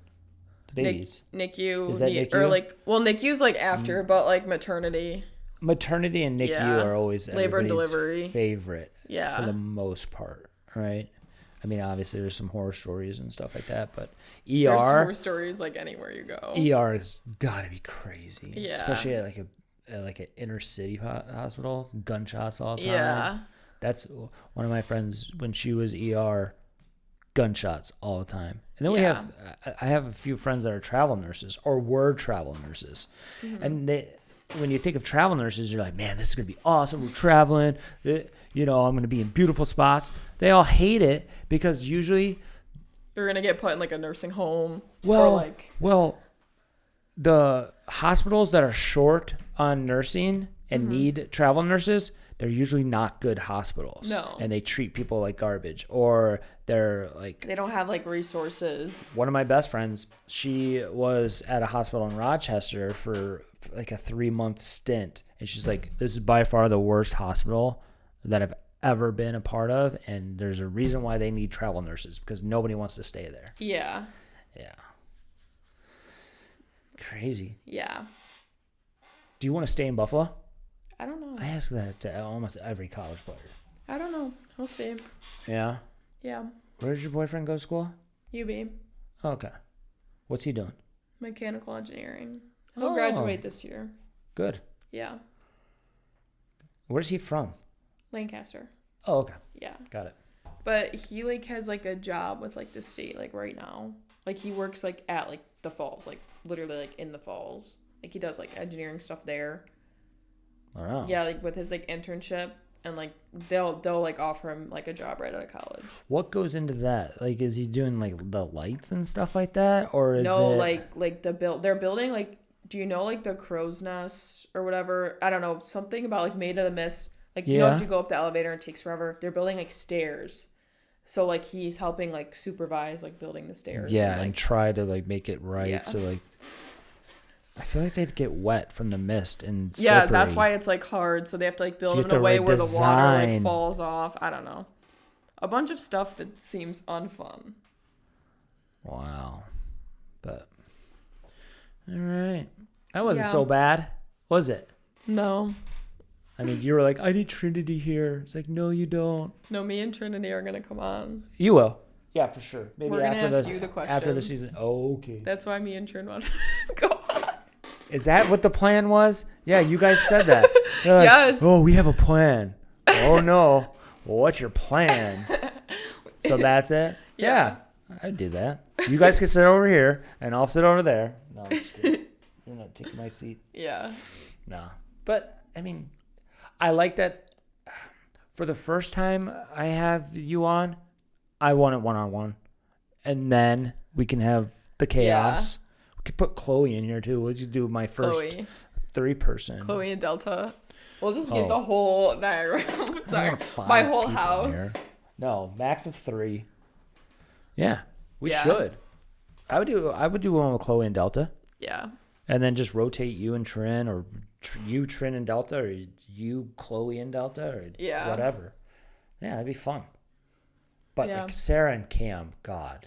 Babies. NICU. Is that NICU? Or like, well, NICU's like after, but like maternity. Maternity and NICU are always labor and delivery favorite. Yeah. For the most part, right? I mean, obviously there's some horror stories and stuff like that, but ER. There's horror stories like anywhere you go. ER has got to be crazy, especially at like an inner city hospital, gunshots all the time. Yeah. That's one of my friends when she was ER. Gunshots all the time. And then I have a few friends that are travel nurses or were travel nurses. Mm-hmm. And when you think of travel nurses, you're like, man, this is going to be awesome. We're traveling. I'm going to be in beautiful spots. They all hate it because usually you're going to get put in like a nursing home. Well, the hospitals that are short on nursing and need travel nurses, they're usually not good hospitals. No. And they treat people like garbage. Or they're like... They don't have like resources. One of my best friends, she was at a hospital in Rochester for like a 3-month stint. And she's like, this is by far the worst hospital that I've ever been a part of. And there's a reason why they need travel nurses because nobody wants to stay there. Yeah. Yeah. Crazy. Yeah. Do you want to stay in Buffalo? I don't know. I ask that to almost every college player. I don't know. We'll see. Yeah? Yeah. Where does your boyfriend go to school? UB. Okay. What's he doing? Mechanical engineering. He'll graduate this year. Good. Yeah. Where's he from? Lancaster. Oh, okay. Yeah. Got it. But he like has like a job with like the state like right now. Like he works like at like the falls, like literally like in the falls. Like he does like engineering stuff there. Wow. Yeah, like with his like internship and like they'll like offer him like a job right out of college. What goes into that? Like is he doing like the lights and stuff like that or is No, like they're building like do you know like the crow's nest or whatever? I don't know, something about like Made of the Mist. Like you know if you go up the elevator and it takes forever. They're building like stairs. So like he's helping like supervise like building the stairs. Yeah, and, like, and try to like make it right. Yeah. So like, I feel like they'd get wet from the mist and yeah, slippery. that's why it's like hard. So they have to like build You them have in a to, way like, where the water like design. falls off. I don't know. A bunch of stuff that seems unfun. Wow. But all right, that wasn't Yeah. so bad, was it? No. I mean, you were like, I need Trinity here. It's like, no, you don't. No, me and Trinity are gonna come on. You will. Yeah, for sure. Maybe We're gonna after ask the you the after the questions. season. Oh, okay. That's why me and Trin want to go on. Is that what the plan was? Yeah, you guys said that. They're like, Yes. Oh, we have a plan. Oh no. Well, what's your plan? So that's it. Yeah. I'd do that. You guys can sit over here, and I'll sit over there. No, I'm just kidding. You're not taking my seat. Yeah. No. But I mean, I like that. For the first time I have you on, I want it one-on-one. And then we can have the chaos. We could put Chloe in here too. What did you do my first Chloe. 3-person? Chloe and Delta. We'll just get Oh. the whole Niagara. Sorry, gonna find my whole people house. here. No, max of 3. Yeah, we Yeah. should. I would do one with Chloe and Delta, Yeah. and then just rotate you and Trin, or you Trin and Delta, or you Chloe and Delta, or Yeah. whatever. Yeah, that'd be fun. But Yeah. like Sarah and Cam, God,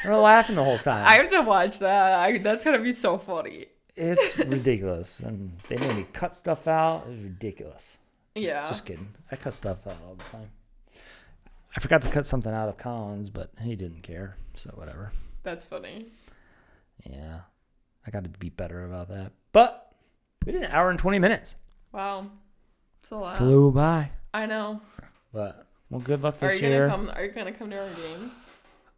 they're laughing the whole time. I have to watch that. That's gonna be so funny. It's ridiculous, and they made me cut stuff out. It was ridiculous. Yeah. Just kidding. I cut stuff out all the time. I forgot to cut something out of Collins, but he didn't care, so whatever. That's funny. Yeah, I got to be better about that. But we did an hour and 20 minutes. Wow. It's a lot. Flew by. I know. But well, good luck Are this you year. gonna come to our games?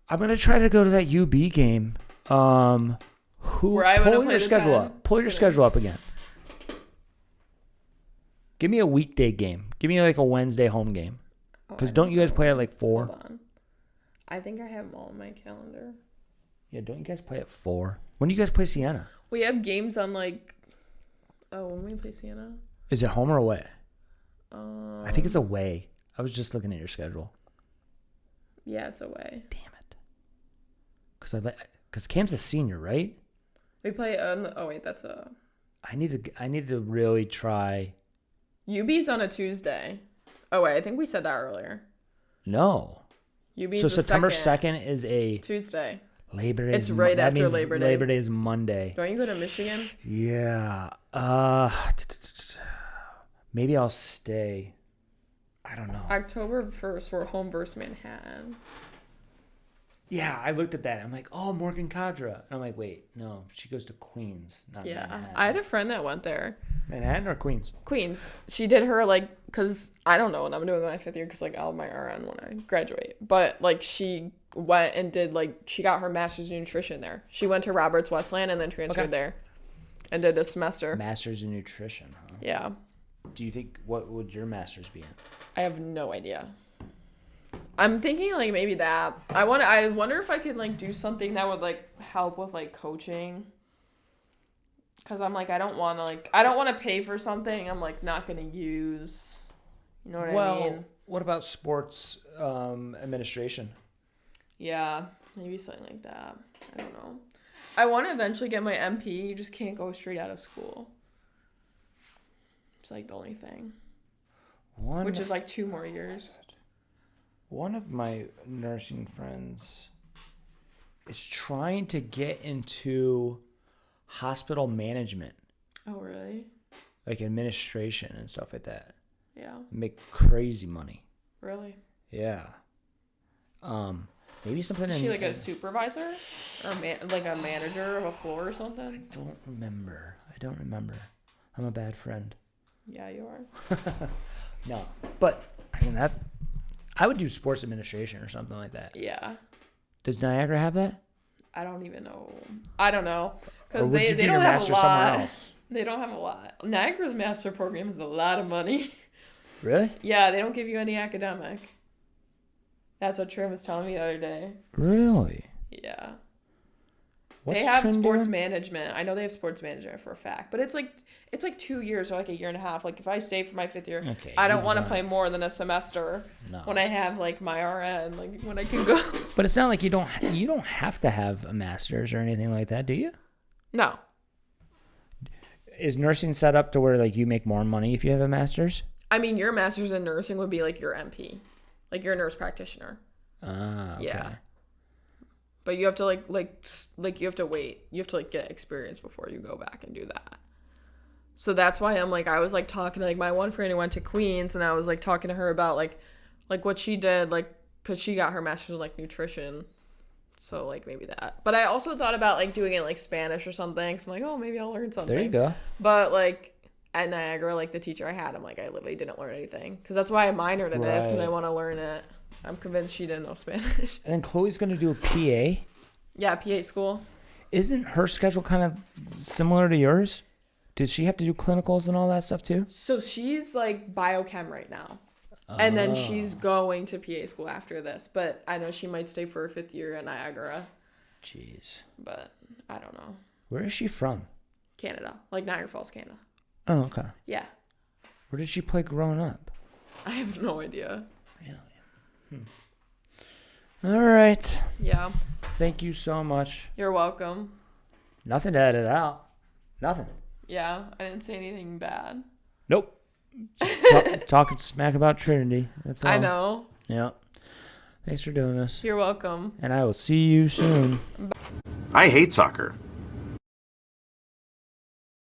I'm gonna try to go to that UB game. Where I would've Pull your played a schedule 10. up. Pull your Just kidding. schedule up again. Give me a weekday game. Give me like a Wednesday home game. Because don't you guys play at like 4? Hold on. I think I have them all on my calendar. Yeah, don't you guys play at 4? When do you guys play Siena? We have games on like. Oh, when we play Siena. Is it home or away? I think it's away. I was just looking at your schedule. Yeah, it's away. Damn it. Because Cam's a senior, right? We play on. Oh wait, that's a. I need to really try. UB's on a Tuesday. Oh wait, I think we said that earlier. No. UB's So the September second 2nd is a Tuesday. Labor Day. It's right that after means Labor Day. Labor Day is Monday. Don't you go to Michigan? Yeah. Maybe I'll stay. I don't know. October 1st, we're home versus Manhattan. Yeah, I looked at that. I'm like, oh, Morgan Cadra. And I'm like, wait, no, she goes to Queens, not Yeah, Manhattan. I had a friend that went there. Manhattan or Queens? Queens. She did her like, cause I don't know when I'm doing my 5th year, cause like I'll have my RN when I graduate. But like she went and did like she got her master's in nutrition there. She went to Roberts Westland and then transferred there, and did a semester. Master's in nutrition, huh? Yeah, Do you think, what would your master's be in? I have no idea. I'm thinking like maybe that. I wonder if I could like do something that would like help with like coaching. Cause I'm like I don't want to pay for something I'm like not gonna use. You know what I mean? What about sports administration? Yeah, maybe something like that. I don't know. I want to eventually get my MP. You just can't go straight out of school. It's like the only thing. Which is like 2 more years. One of my nursing friends is trying to get into hospital management, Oh, really? like administration and stuff like that. Yeah. Make crazy money. Really? Yeah. Maybe something Is in... she like a supervisor? Or like a manager of a floor or something? I don't remember. I'm a bad friend. Yeah, you are. No. But, I mean, I would do sports administration or something like that. Yeah. Does Niagara have that? I don't even know. I don't know. Or Because would you they do your don't have a master somewhere lot. else? They don't have a lot. Niagara's master program is a lot of money. Really? Yeah, they don't give you any academic. That's what Trim was telling me the other day. Really? Yeah. What's they have Trin sports doing? management. I know they have sports management for a fact, but it's like 2 years or like a year and a half. Like if I stay for my 5th year, Okay, I don't you want to don't. play more than a semester. No. When I have like my RN, like when I can go. But it's not like you don't have to have a master's or anything like that, do you? No. Is nursing set up to where like you make more money if you have a master's? I mean, your master's in nursing would be like your MP, like your nurse practitioner. Ah, okay. Yeah. But you have to like you have to wait. You have to like get experience before you go back and do that. So that's why I was like talking to like my one friend who went to Queens, and I was like talking to her about like what she did, like because she got her master's in like nutrition. So like maybe that. But I also thought about like doing it like Spanish or something. So I'm like, oh, maybe I'll learn something. There you go. But like at Niagara, like the teacher I had, I'm like, I literally didn't learn anything. Because that's why I minored in this, because I want to learn it. I'm convinced she didn't know Spanish. And then Chloe's going to do a PA. Yeah, PA school. Isn't her schedule kind of similar to yours? Did she have to do clinicals and all that stuff too? So she's like biochem right now. And then she's going to PA school after this. But I know she might stay for her 5th year at Niagara. Jeez. But I don't know. Where is she from? Canada. Like Niagara Falls, Canada. Oh, okay. Yeah. Where did she play growing up? I have no idea. All right. Yeah. Thank you so much. You're welcome. Nothing to edit out. Nothing. Yeah, I didn't say anything bad. Nope. Talking smack about Trinity. That's all. I know. Yeah. Thanks for doing this. You're welcome. And I will see you soon. I hate soccer.